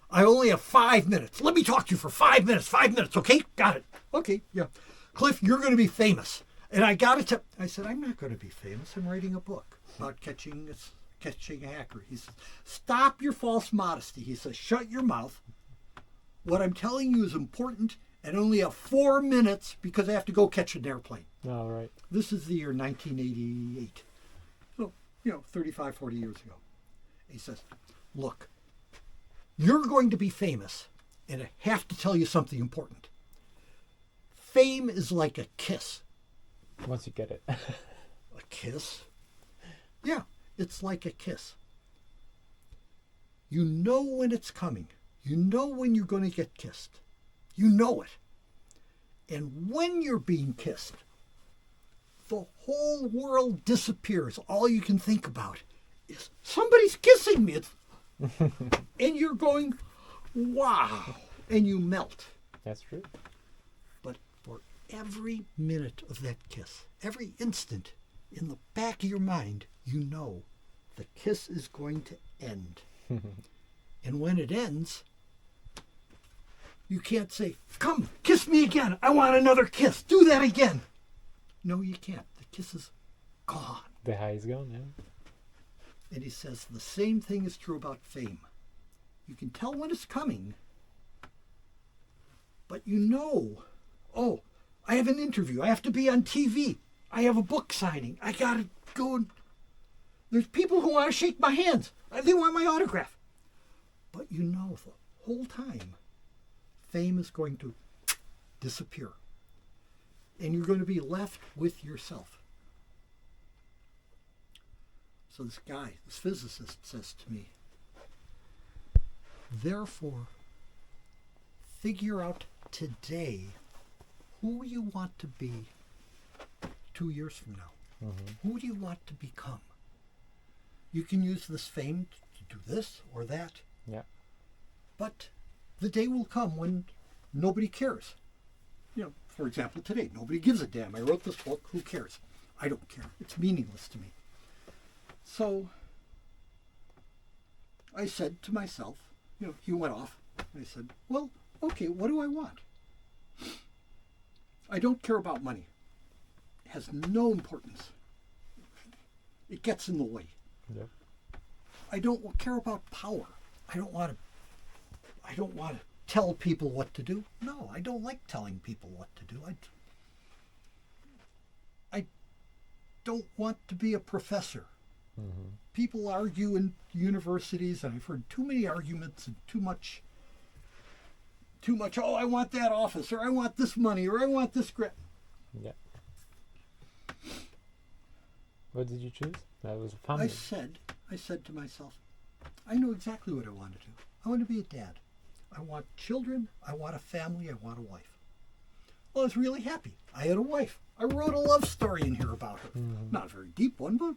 I only have 5 minutes. Let me talk to you for 5 minutes. 5 minutes, okay? Got it. Okay, yeah. Cliff, you're going to be famous. And I got to I said, I'm not going to be famous. I'm writing a book about catching a hacker. He says, stop your false modesty. He says, shut your mouth. What I'm telling you is important and only have 4 minutes because I have to go catch an airplane. All right. This is the year 1988. So, 35, 40 years ago. He says, look, you're going to be famous and I have to tell you something important. Fame is like a kiss. Once you get it. A kiss? Yeah, it's like a kiss. You know when it's coming. You know when you're going to get kissed. You know it. And when you're being kissed, the whole world disappears. All you can think about is somebody's kissing me. And you're going, wow. And you melt. That's true. But for every minute of that kiss, every instant in the back of your mind, you know the kiss is going to end. And when it ends, you can't say, come, kiss me again. I want another kiss. Do that again. No, you can't. The kiss is gone. The high is gone, yeah. And he says the same thing is true about fame. You can tell when it's coming, but you know, oh, I have an interview. I have to be on TV. I have a book signing. I got to go. There's people who want to shake my hands. They want my autograph. But you know the whole time, fame is going to disappear. And you're going to be left with yourself. So this guy, this physicist, says to me, therefore, figure out today who you want to be 2 years from now. Mm-hmm. Who do you want to become? You can use this fame to do this or that. Yeah. But the day will come when nobody cares. You know, for example, today, nobody gives a damn. I wrote this book, who cares? I don't care. It's meaningless to me. So I said to myself, you know, he went off. I said, well, okay, what do I want? I don't care about money. It has no importance. It gets in the way. Yeah. I don't care about power. I don't want to tell people what to do. No, I don't like telling people what to do. I don't want to be a professor. Mm-hmm. People argue in universities, and I've heard too many arguments and too much, oh, I want that office, or I want this money, or I want this grant. Yeah. What did you choose? That was a family. I said to myself, I know exactly what I want to do. I want to be a dad. I want children. I want a family. I want a wife. Well, I was really happy. I had a wife. I wrote a love story in here about her. Mm-hmm. Not a very deep one, but...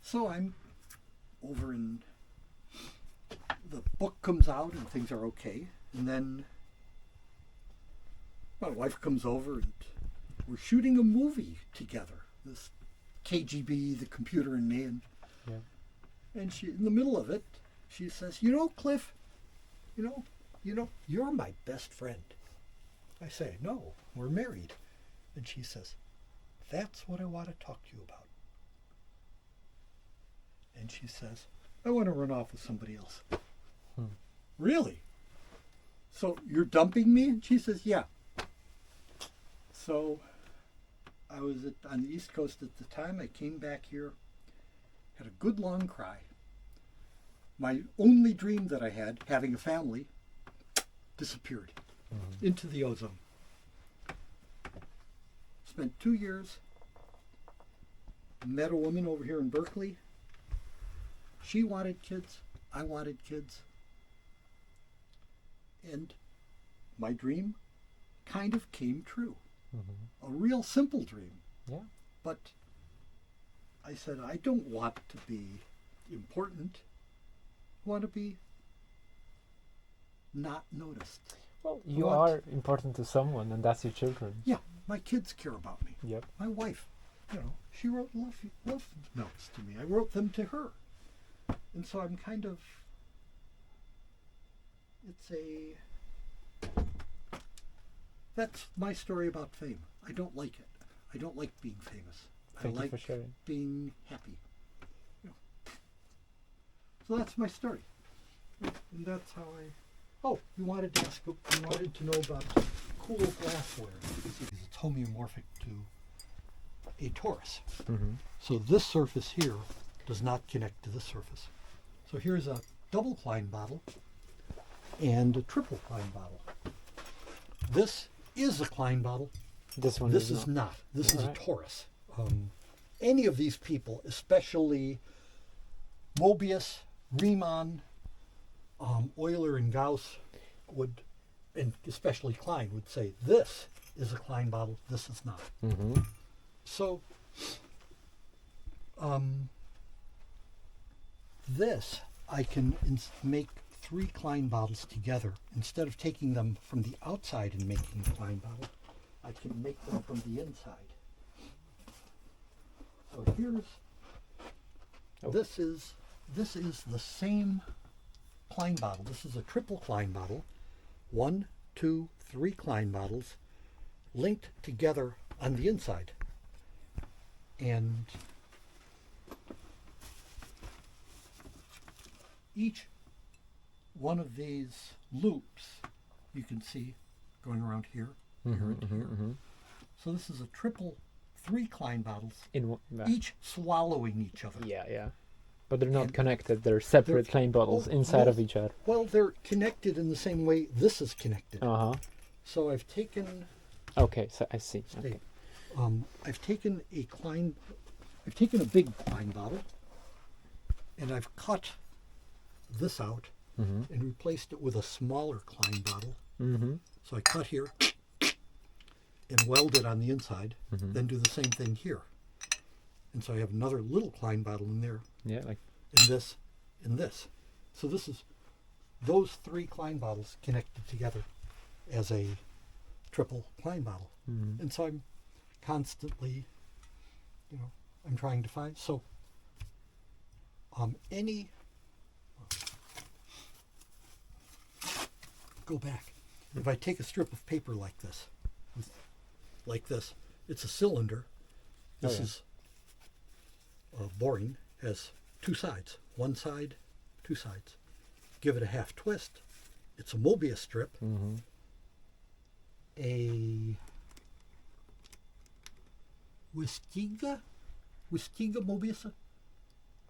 So I'm over in... The book comes out and things are okay. And then my wife comes over and we're shooting a movie together. This KGB, the computer and me. And, Yeah. and she, in the middle of it, she says, you know, Cliff, you know, you're my best friend. I say, no, we're married. And she says, that's what I want to talk to you about. And she says, I want to run off with somebody else. Really? So you're dumping me? And she says, yeah. So I was on the East Coast at the time. I came back here, had a good long cry. My only dream that I had, having a family, disappeared into the ozone. Spent 2 years, met a woman over here in Berkeley. She wanted kids, I wanted kids. And my dream kind of came true. Mm-hmm. A real simple dream. Yeah. But I said, I don't want to be important. I want to be not noticed. Well, you What? are important to someone, and that's your children. Yeah, my kids care about me. Yep. My wife, you know, she wrote love notes to me. I wrote them to her. And so I'm kind of, that's my story about fame. I don't like it. I don't like being famous. Thank I you like for sharing. being happy. You know. So that's my story. And that's how you wanted to ask, you wanted to know about cool glassware. It's homeomorphic to a torus. Mm-hmm. So this surface here does not connect to this surface. So here's a double Klein bottle and a triple Klein bottle. This is a Klein bottle. This one This is not. This is a Alright. torus. Any of these people, especially Mobius, Riemann, Euler and Gauss would, and especially Klein, would say this is a Klein bottle, this is not. Mm-hmm. So this I can make 3 Klein bottles together. Instead of taking them from the outside and making a Klein bottle, I can make them from the inside. So here's Oh. This is the same Klein bottle. This is a triple Klein bottle. 1, 2, 3 Klein bottles linked together on the inside. And each one of these loops you can see going around here, here, and here. So this is a triple 3 Klein bottles, each swallowing each other. Yeah. But they're not connected. They're separate Klein bottles inside of each other. Well, they're connected in the same way this is connected. Uh-huh. So I've taken... Okay, so I see. Okay. I've taken a big Klein bottle, and I've cut this out and replaced it with a smaller Klein bottle. So I cut here and weld it on the inside, then do the same thing here. And so I have another little Klein bottle in there. Yeah, like in this. So this is those 3 Klein bottles connected together as a triple Klein bottle. And so I'm constantly, I'm trying to find. So go back. If I take a strip of paper like this, it's a cylinder. This is boring, has 2 sides. 1 side, 2 sides. Give it a half twist. It's a Mobius strip. A Wistiga Mobius.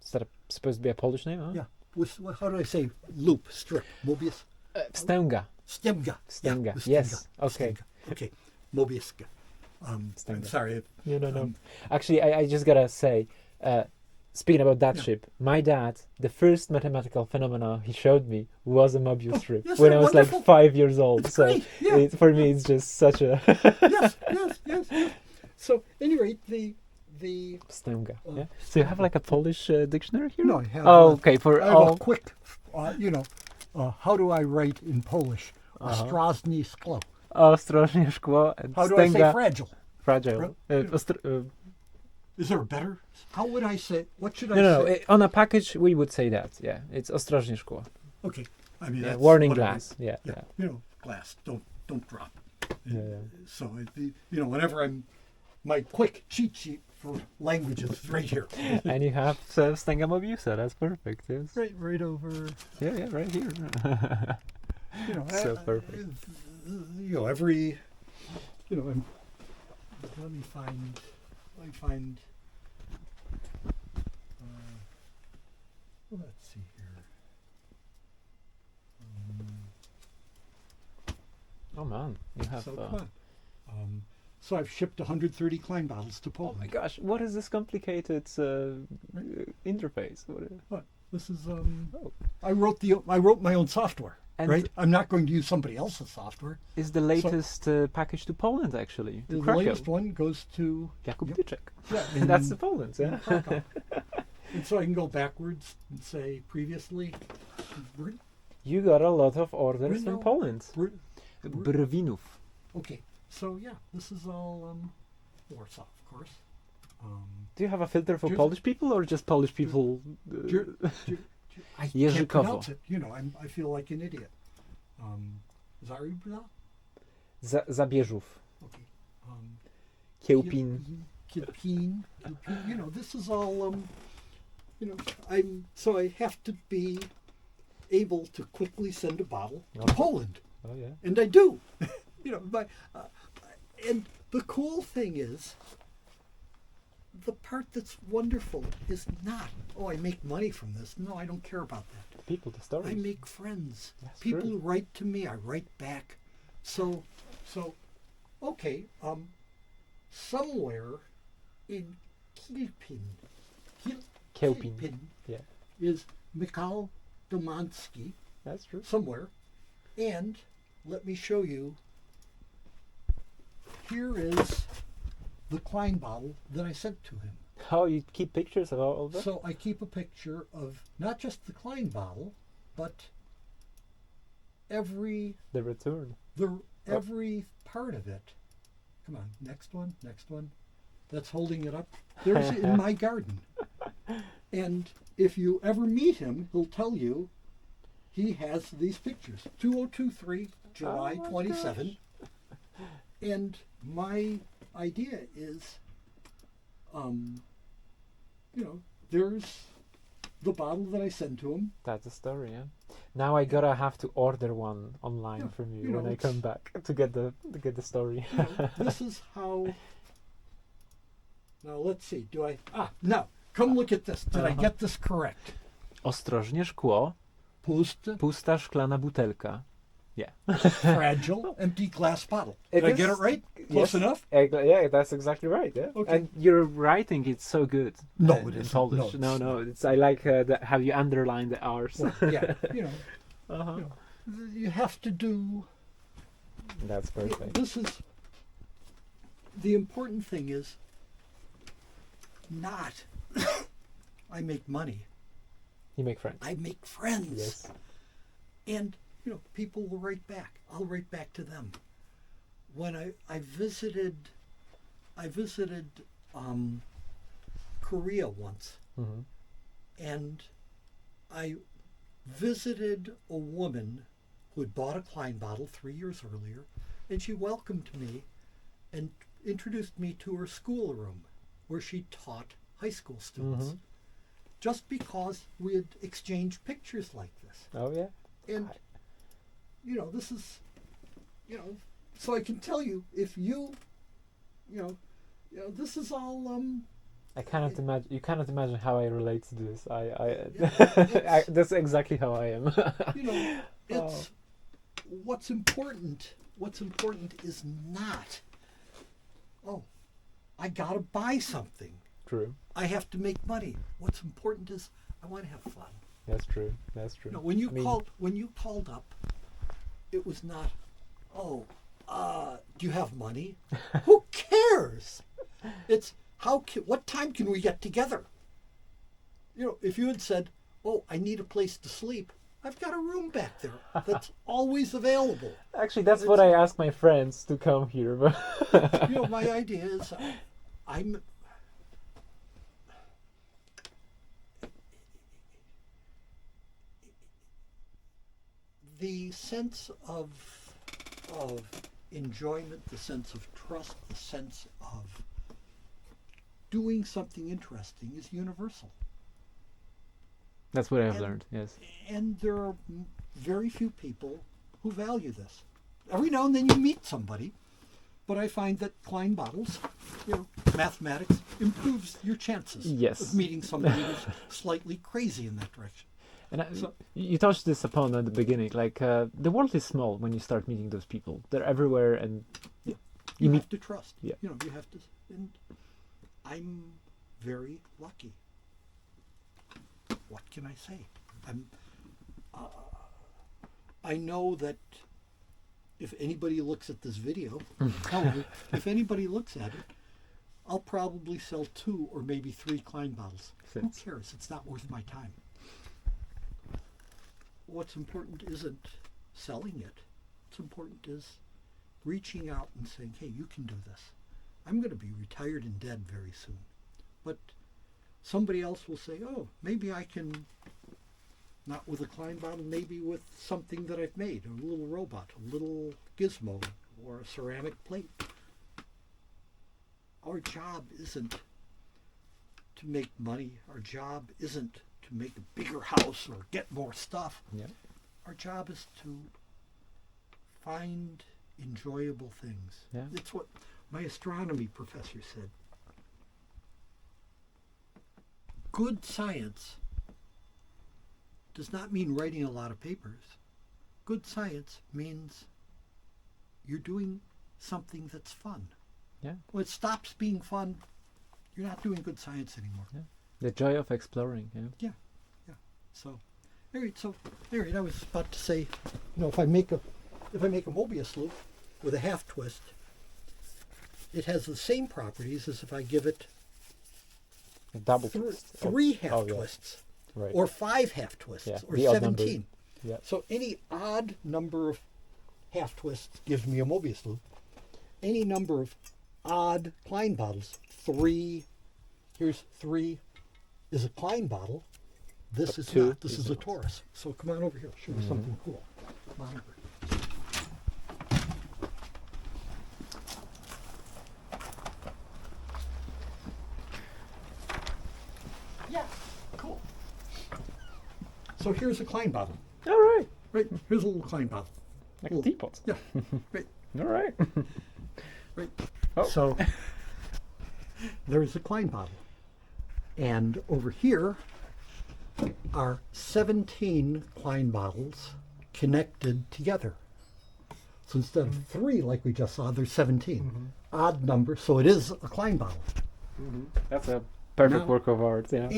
is that supposed to be a Polish name? Huh? Yeah. How do I say loop strip? Mobius. Stęga. Stemga. Stęga. Yeah, Yes. Okay. Stemga. Okay. Mobius. I'm Stęga. sorry. No. Actually, I just gotta say, speaking about that ship, my dad, the first mathematical phenomena he showed me was a Mobius strip yes, when they're I was wonderful. like 5 years old. It's So great, yeah. for me, it's just such a yes. So, at any rate, the Stęga. Yeah. So you have like a Polish dictionary here? No, I have. Okay. For I have all. a quick. How do I write in Polish? Ostrożnie szkło. Ostrożnie szkło and How do I say stęga. fragile? Fragile. Is there a better? How would I say? What should I No. say? On a package, we would say that. Yeah. It's ostrożnie szkło. Okay. I mean, Yeah, that's warning what I glass. mean. Yeah. Glass. Don't drop. Yeah. So whenever my quick cheat sheet for languages is right here. And you have Stęga Mobiusa. That's perfect. Yes. Right over. Yeah, right here. So perfect. Every. Let me find. Let's see here. Oh man, you have. So come on. So I've shipped 130 Klein bottles to Oh Poland. my gosh, what is this complicated interface? What? This is I wrote my own software. And right? I'm not going to use somebody else's software. Is the latest package to Poland actually? To The Krakow. latest one goes to Jakub Yep. Dyczek. Yeah, That's the Poland, in yeah. Krakow. And so I can go backwards and say previously. You got a lot of orders from Brno. Poland. Br- Brwinów. Okay, so yeah, this is all Warsaw, of course. Do you have a filter for Jersey- Polish people or just Polish people? I can't Jerzykowo. pronounce it. I feel like an idiot. Zarybna? Zabierzów. Okay. Kiełpin. Kilpin. This is all. So I have to be able to quickly send a bottle to Poland, Oh yeah. and I do. And the cool thing is, the part that's wonderful is not, I make money from this. No, I don't care about that. People, the stories. I make friends. That's People true. who write to me, I write back. So, okay. Somewhere in Kilpin, Kiełpin. Yeah, is Mikhail Domansky. that's true. Somewhere, and let me show you. Here is the Klein bottle that I sent to him. How you keep pictures of all of that? So I keep a picture of not just the Klein bottle, but every The return. every part of it. Come on, next one. That's holding it up. There's in my garden. And if you ever meet him, he'll tell you he has these pictures. 2023, July Oh my 27. And my idea is, there's the bottle that I send to him. That's the story, yeah. Now I gotta have to order one online Yeah, from you, you know, when I come back to get the story. This is how. Now let's see. Now come look at this. Did I get this correct? Ostrożnie szkło, pusta szklana butelka. Yeah. Fragile, empty glass bottle. Did I get it right? Close Yes. enough? Yeah, that's exactly right. Yeah. Okay. And your writing, it's so good. No, in it isn't. Polish. No, it's No. It's I like how you underline the R's. Well, yeah, Uh-huh. you have to do. That's perfect. This is the important thing is not I make money. You make friends. I make friends. Yes. And people will write back. I'll write back to them. When I visited Korea once, Mm-hmm. and I visited a woman who had bought a Klein bottle 3 years earlier, and she welcomed me and introduced me to her schoolroom where she taught high school students. Mm-hmm. Just because we had exchanged pictures like this. Oh yeah. And this is so I can tell you if this is all I cannot imagine. You cannot imagine how I relate to this. Yeah, that's exactly how I am. it's what's important. What's important is not, I gotta buy something. True. I have to make money. What's important is I want to have fun. That's true. That's true. When you called up, it was not, do you have money? Who cares? It's what time can we get together? If you had said, I need a place to sleep, I've got a room back there that's always available. Actually, that's what I ask my friends to come here. But my idea is the sense of enjoyment, the sense of trust, the sense of doing something interesting is universal. that's what I've learned. Yes. And there are very few people who value this. Every now and then you meet somebody, but I find that Klein bottles, mathematics improves your chances Yes. of meeting somebody who's slightly crazy in that direction. And So- you touched this upon at the beginning. Like the world is small when you start meeting those people. They're everywhere, and You meet. have to trust. Yeah. You have to, and I'm very lucky. What can I say? I know that if anybody looks at this video, if anybody looks at it, I'll probably sell 2 or maybe 3 Klein bottles. Who Sense. cares? It's not worth my time. What's important isn't selling it. What's important is reaching out and saying, hey, you can do this. I'm going to be retired and dead very soon. But somebody else will say, maybe I can, not with a Klein bottle, maybe with something that I've made, a little robot, a little gizmo, or a ceramic plate. Our job isn't to make money. Our job isn't to make a bigger house or get more stuff. Yeah. Our job is to find enjoyable things. Yeah. It's what my astronomy professor said. Good science does not mean writing a lot of papers. Good science means you're doing something that's fun. Yeah. When it stops being fun, you're not doing good science anymore. Yeah. The joy of exploring. Yeah. So, I was about to say, if I make a Mobius loop with a half twist, it has the same properties as if I give it A double twist. 3 half Oh, yeah. twists, Right. or 5 half twists, Yeah, or the odd number. 17. Yeah. So any odd number of half twists gives me a Mobius loop. Any number of odd Klein bottles, 3, here's 3 is a Klein bottle, This is two not. This is a not. torus. So come on over here. Show you something cool. Come on over. Yeah, cool. So here's a Klein bottle. All right. Right, here's a little Klein bottle. Like a Little- teapot. Yeah, right, All right. right. Oh. So there's a Klein bottle. And over here are 17 Klein bottles connected together. So instead of 3 like we just saw, there's 17. Odd number, so it is a Klein bottle. That's a perfect Now- work of art. Yeah.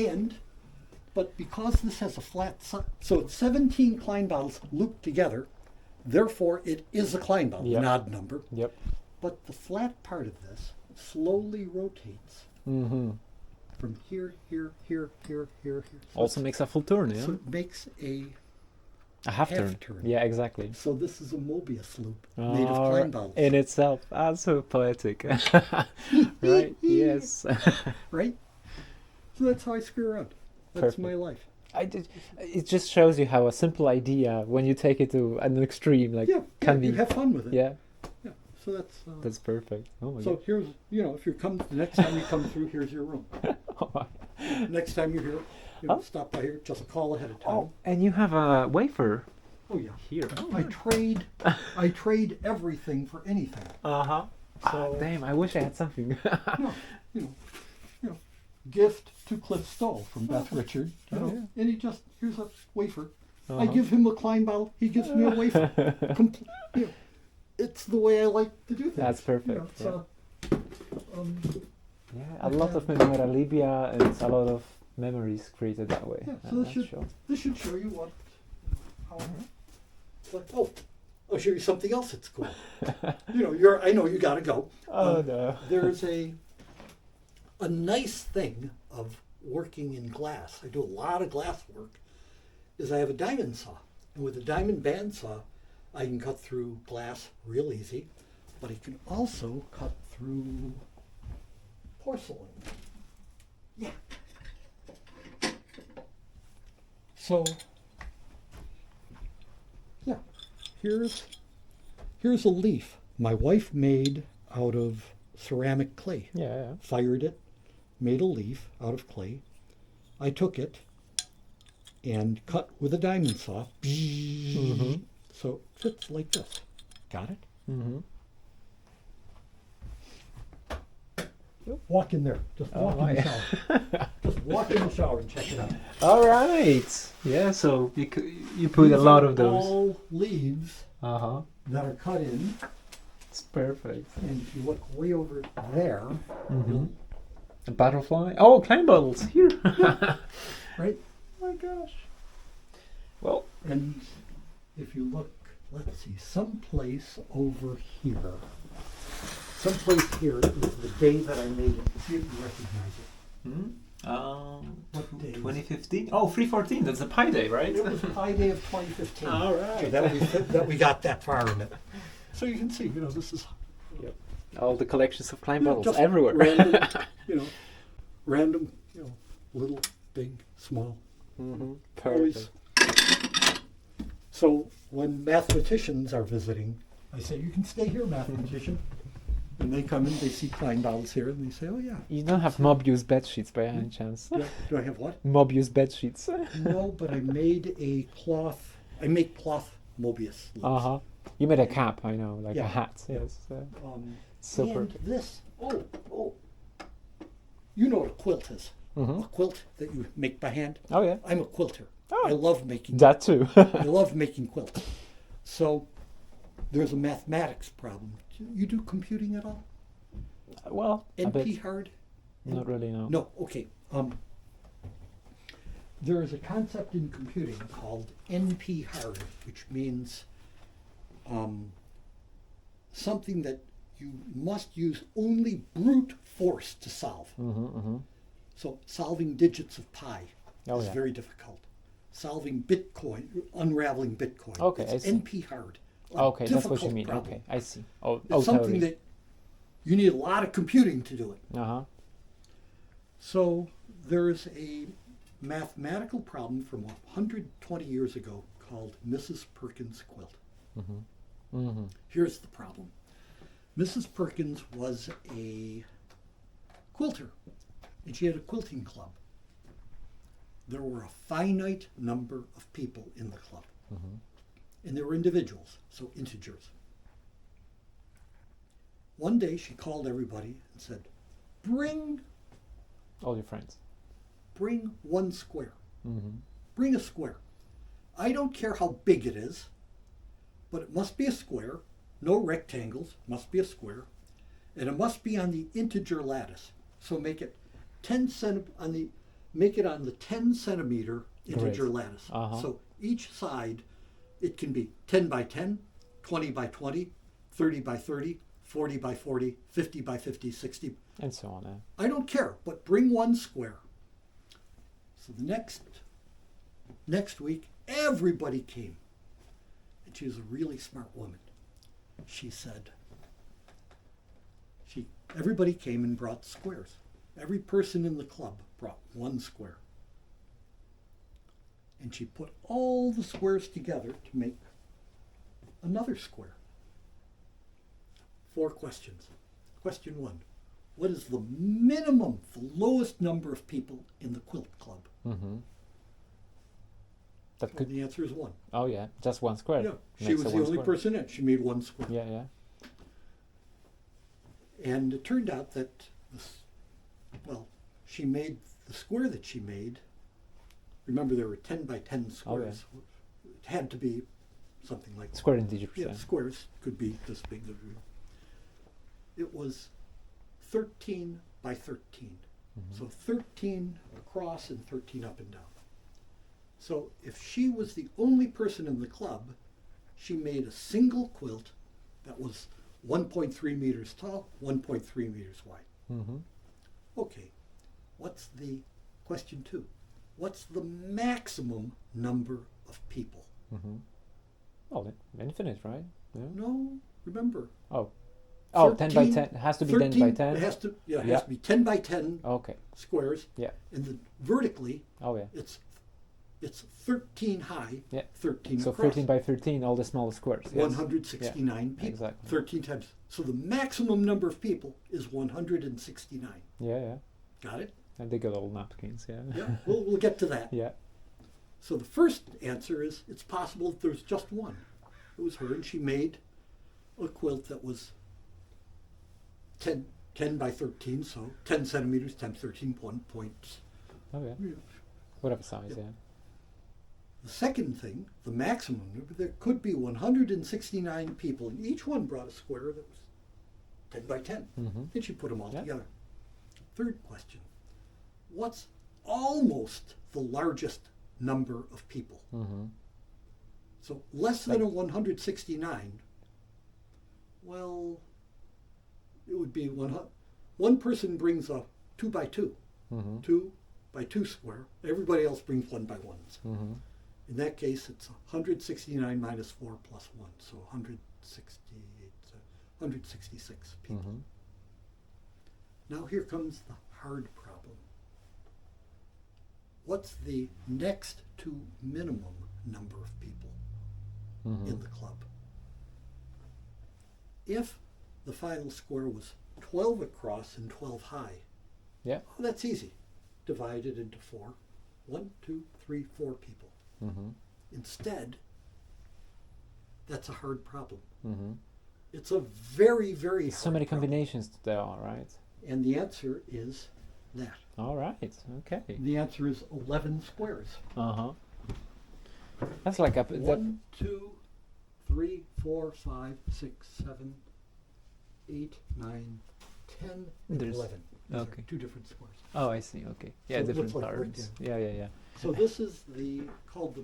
But because this has a flat side, so it's 17 Klein bottles looped together, therefore it is a Klein bottle, Yep. an odd number. Yep. But the flat part of this slowly rotates Mm-hmm. from here, here, here, here, here, here. So Also makes a full turn. Yeah. so it makes a, A half turn. half-turn. Yeah, exactly. so this is a Mobius loop made of Klein bottles, in itself, that's so poetic. Right? Yes. right? So that's how I screw around. That's Perfect. my life. It just shows you how a simple idea, when you take it to an extreme, like Yeah, can you be. have fun with it. Yeah, Yeah. So that's. that's perfect. Oh my So here's, if you come the next time you come through, here's your room. god. Oh, my. Next time you're here, Oh. stop by here. Just call ahead of time. Oh, and you have a wafer Oh, yeah. here. Oh, I trade everything for anything. uh-huh. So Damn, I wish I had something. no, gift to Cliff Stoll from Beth Richard. And he here's a wafer. I Uh-huh. give him a Klein bottle. He gives me a wafer. It's the way I like to do things. That's perfect, So, Yeah, a lot of memorabilia and a lot of memories created that way. Yeah, so That's this should show you how. It's like, I'll show you something else that's cool. I know you got to go. Oh no. There's a nice thing of working in glass. I do a lot of glass work. Is I have a diamond saw, and with a diamond bandsaw, I can cut through glass real easy, but I can also cut through porcelain. Yeah. So, yeah, here's a leaf my wife made out of ceramic clay. Yeah. Fired it, made a leaf out of clay. I took it and cut with a diamond saw. Mm-hmm. So it fits like this. Got it? Mm-hmm. Walk in there. Just Oh, walk in the my. shower. Just walk in the shower and check it out. All right. Yeah. So you put a These lot are of those. all leaves Uh huh. that are cut in. It's perfect. And if you look way over there, Mm-hmm. A butterfly. Oh, Klein bottles here. right? Oh my gosh. Well. And if you look, let's see, someplace over here. Someplace here is the day that I made it. See if you recognize it. What day? 2015. Oh, 314. That's the Pi Day, right? It was Pi Day of 2015. All right. So that we got that far in it. So you can see, this is All the collections of Klein bottles just everywhere. random, little, big, small. Mm-hmm. Always. Perfect. So when mathematicians are visiting, I say, you can stay here, mathematician. And they come in, they see Klein bottles here, and they say, oh, yeah. You don't have Mobius bed sheets by any chance? Do I have what? Mobius bed sheets. No, but I made I make cloth Mobius loops. Uh-huh. You made a cap, I know, like Yeah. a hat. Yes. Super. And this, you know what a quilt is. Mm-hmm. A quilt that you make by hand. Oh, yeah. I'm a quilter. Oh. I love making That too. I love making quilts. So there's a mathematics problem. You do computing at all? Well, a NP bit. hard? Not really, no. No, okay. There is a concept in computing called NP hard, which means something that you must use only brute force to solve. Mm-hmm, mm-hmm. So solving digits of pi Oh, is yeah. very difficult. Solving Bitcoin, unraveling Bitcoin. Okay, it's I see. NP hard. A Okay, that's what you difficult mean. problem. Okay, I see. Oh, It's something totally. that you need a lot of computing to do it. Uh-huh. So there's a mathematical problem from 120 years ago called Mrs. Perkins' quilt. Mm-hmm. Mm-hmm. Here's the problem. Mrs. Perkins was a quilter, and she had a quilting club. There were a finite number of people in the club, Mm-hmm. and they were individuals, so integers. One day she called everybody and said, bring All your friends. one square. Mm-hmm. Bring a square. I don't care how big it is, but it must be a square. No rectangles, must be a square. And it must be on the integer lattice. So make it 10 make it on the 10 centimeter integer Great. lattice. Uh-huh. So each side, it can be 10 by 10, 20 by 20, 30 by 30, 40 by 40, 50 by 50, 60. And so on. I don't care, but bring one square. So the next week, everybody came. And she was a really smart woman. She said, everybody came and brought squares. Every person in the club brought one square. And she put all the squares together to make another square. 4 questions. Question 1. What is the minimum, the lowest number of people in the quilt club? Mm-hmm. That Well, could. the answer is 1. Oh yeah, just one square. Yeah, she Makes was a the one only square. person in. She made 1 square. Yeah, yeah. And it turned out that, she made the square that she made. Remember, there were 10 by 10 squares. It had to be something like that. Square integers. Yeah, squares could be this big. It was 13 by 13. Mm-hmm. So 13 across and 13 up and down. So if she was the only person in the club, she made a single quilt that was 1.3 meters tall, 1.3 meters wide. Mm-hmm. Okay, what's the question 2? What's the maximum number of people? Mm-hmm. Oh, infinite, right? Yeah. No, remember. Oh. Oh, 10 by 10. It has to be 10 by 10? It has to, Yeah. has to be 10 by 10 Okay. squares. Yeah. And then vertically, Oh, yeah. it's 13 high, Yeah. 13 So across. 13 by 13, all the small squares. Yes. 169 people. Exactly. 13 times. So the maximum number of people is 169. Yeah, yeah. Got it? And they got all napkins, yeah. Yeah, we'll get to that. Yeah. So the first answer is it's possible that there's just one. It was her, and she made a quilt that was 10 by 13, so 10 centimeters times 13 points. Oh, yeah. Yeah. Whatever size, yeah. The second thing, the maximum number, there could be 169 people, and each one brought a square that was 10 by 10. Mm-hmm. And she put them all Yeah. together. Third question, what's almost the largest number of people? Mm-hmm. So less than a 169, well, it would be one person brings a 2 by 2, Mm-hmm. 2 by 2 square. Everybody else brings 1 by 1s. Mm-hmm. In that case, it's 169 minus 4 plus 1, so 166 people. Mm-hmm. Now here comes the hard problem. What's the next to minimum number of people Mm-hmm. in the club? If the final square was 12 across and 12 high, Yeah. well, that's easy. Divide it into 4. 1, 2, 3, 4 people. Mm-hmm. Instead, that's a hard problem. Mm-hmm. It's a very, very So hard many problem. combinations there are, right? And the answer is that. All right. Okay. The answer is 11 squares. Uh-huh. That's like up. 1, 2, 3, 4, 5, 6, 7, 8, 9, 10, and There's- 11. These are okay. 2 different squares. Oh, I see. Okay. Yeah, So it different looks like right patterns. Yeah, yeah, yeah. So this is called the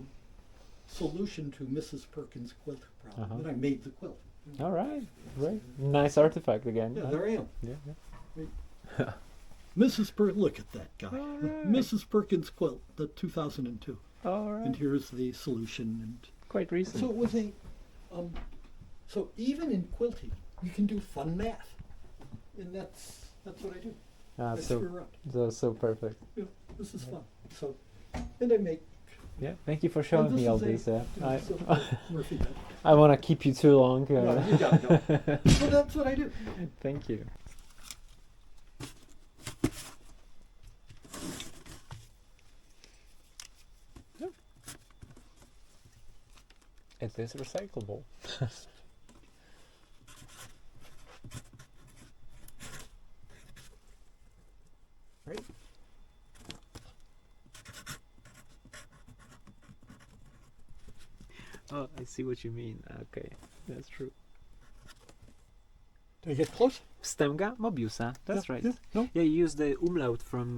solution to Mrs. Perkins' quilt problem. Uh-huh. And I made the quilt. All right. Great. Nice artifact again. Yeah, huh? there I am. Yeah, yeah. Mrs. Look at that guy. All right. Mrs. Perkins' quilt, the 2002. All right. And here's the solution. And Quite recent. so it was so even in quilting, you can do fun math. And that's what I do. I So screw around. so perfect. Yeah, this is fun. So And I make. Yeah, thank you for showing and me all is this. a silver Murphy bed. I want to keep you too long. No, you gotta go. Well, that's what I do. Thank you. It is recyclable. Right? Oh, I see what you mean. Okay, that's true. Did I get close? Wstęga Mobiusa. That's Yeah, right. yeah, no? Yeah, you use the umlaut from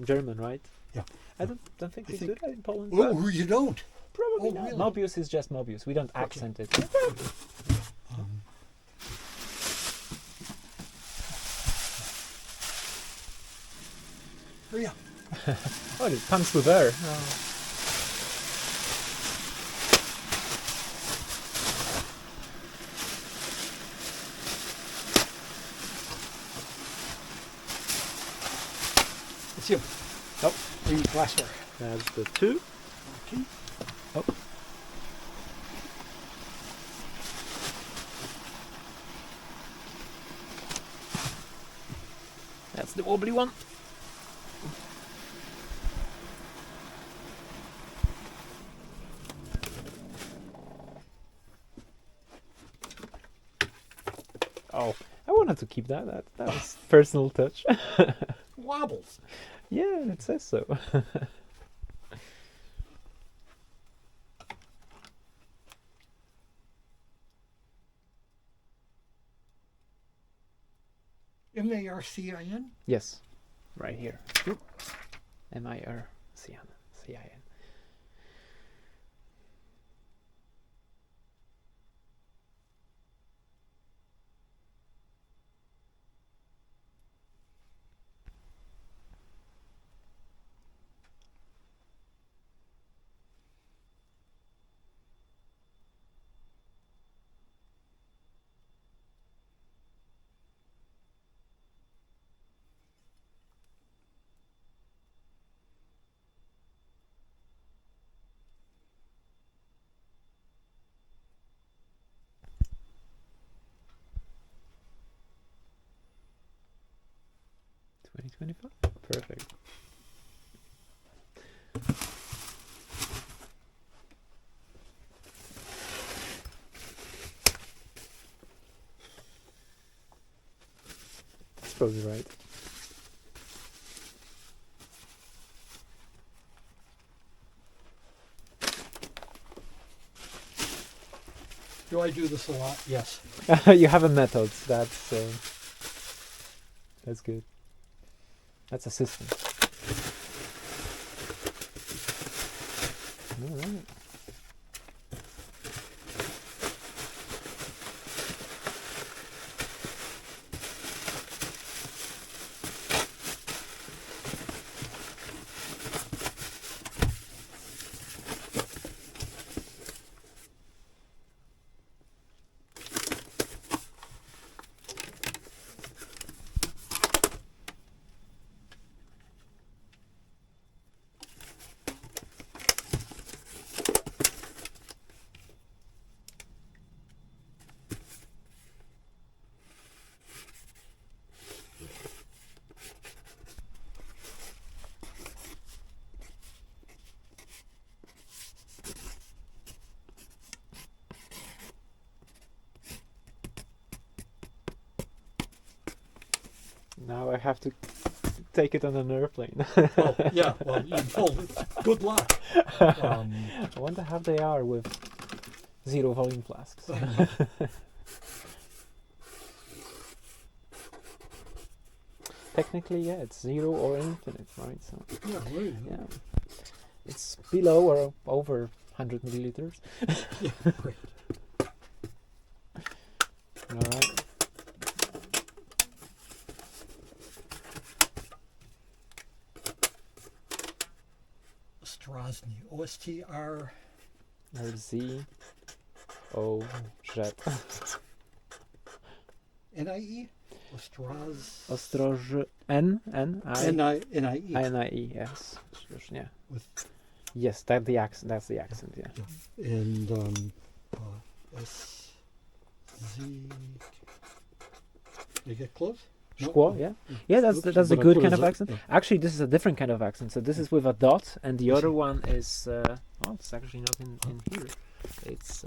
German, right? Yeah. I don't think I we think- do that in Poland. Oh, but you don't? probably oh, not. really? Mobius is just Mobius. We don't accent it. Hurry up. Oh, it comes with air. It's you. Nope. The glassware. That's the 2. Okay. Oh. That's the wobbly one. Oh, I wanted to keep that. That was personal touch. Wobbles. Yeah, it says so. MARCIN? Yes, right here. MIRCIN. CIN. $20.25. Perfect. That's probably right. Do I do this a lot? Yes. You have a method. That's good. That's a system. All right. Now I have to take it on an airplane. Oh, yeah. Well, good luck. I wonder how they are with 0 volume flasks. Technically, yeah, it's 0 or infinite, right? So Yeah, right. yeah, it's below or over 100 milliliters. Yeah, great. All right. Strozny. OSTR. RZ. Oh, shit. NIE? Ostraz. N-I-E. N-I-E. N-I-E, yes. Yeah. With, Yes, that's the accent, yeah. and S-Z. You get close? No? Squaw, yeah. Yeah, that's Oops, a but I good put kind as of a- accent. yeah. Actually, this is a different kind of accent. So this is with a dot, and the I other see. one is, it's actually not in here. It's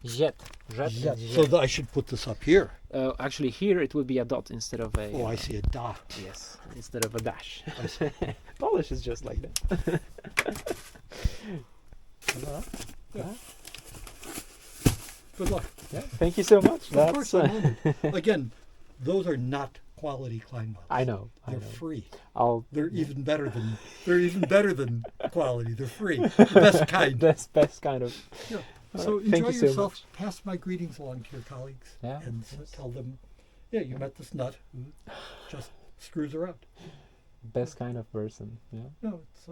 jet. Yeah, so I should put this up here. Actually, here it would be a dot instead of a... Oh, I see a dot. Yes, instead of a dash. I see. Polish is just like that. Yeah. Good luck. Yeah, thank you so much. Of course, I'm honored. Again, those are not quality Klein models. I know. They're free. They're even better than quality. They're free. The best kind. Best kind of. Yeah. All So right, thank enjoy you so yourself. much. Pass my greetings along to your colleagues. Yeah, And yes. tell them, yeah, you met this nut who just screws around. Best kind of person. Yeah. No, it's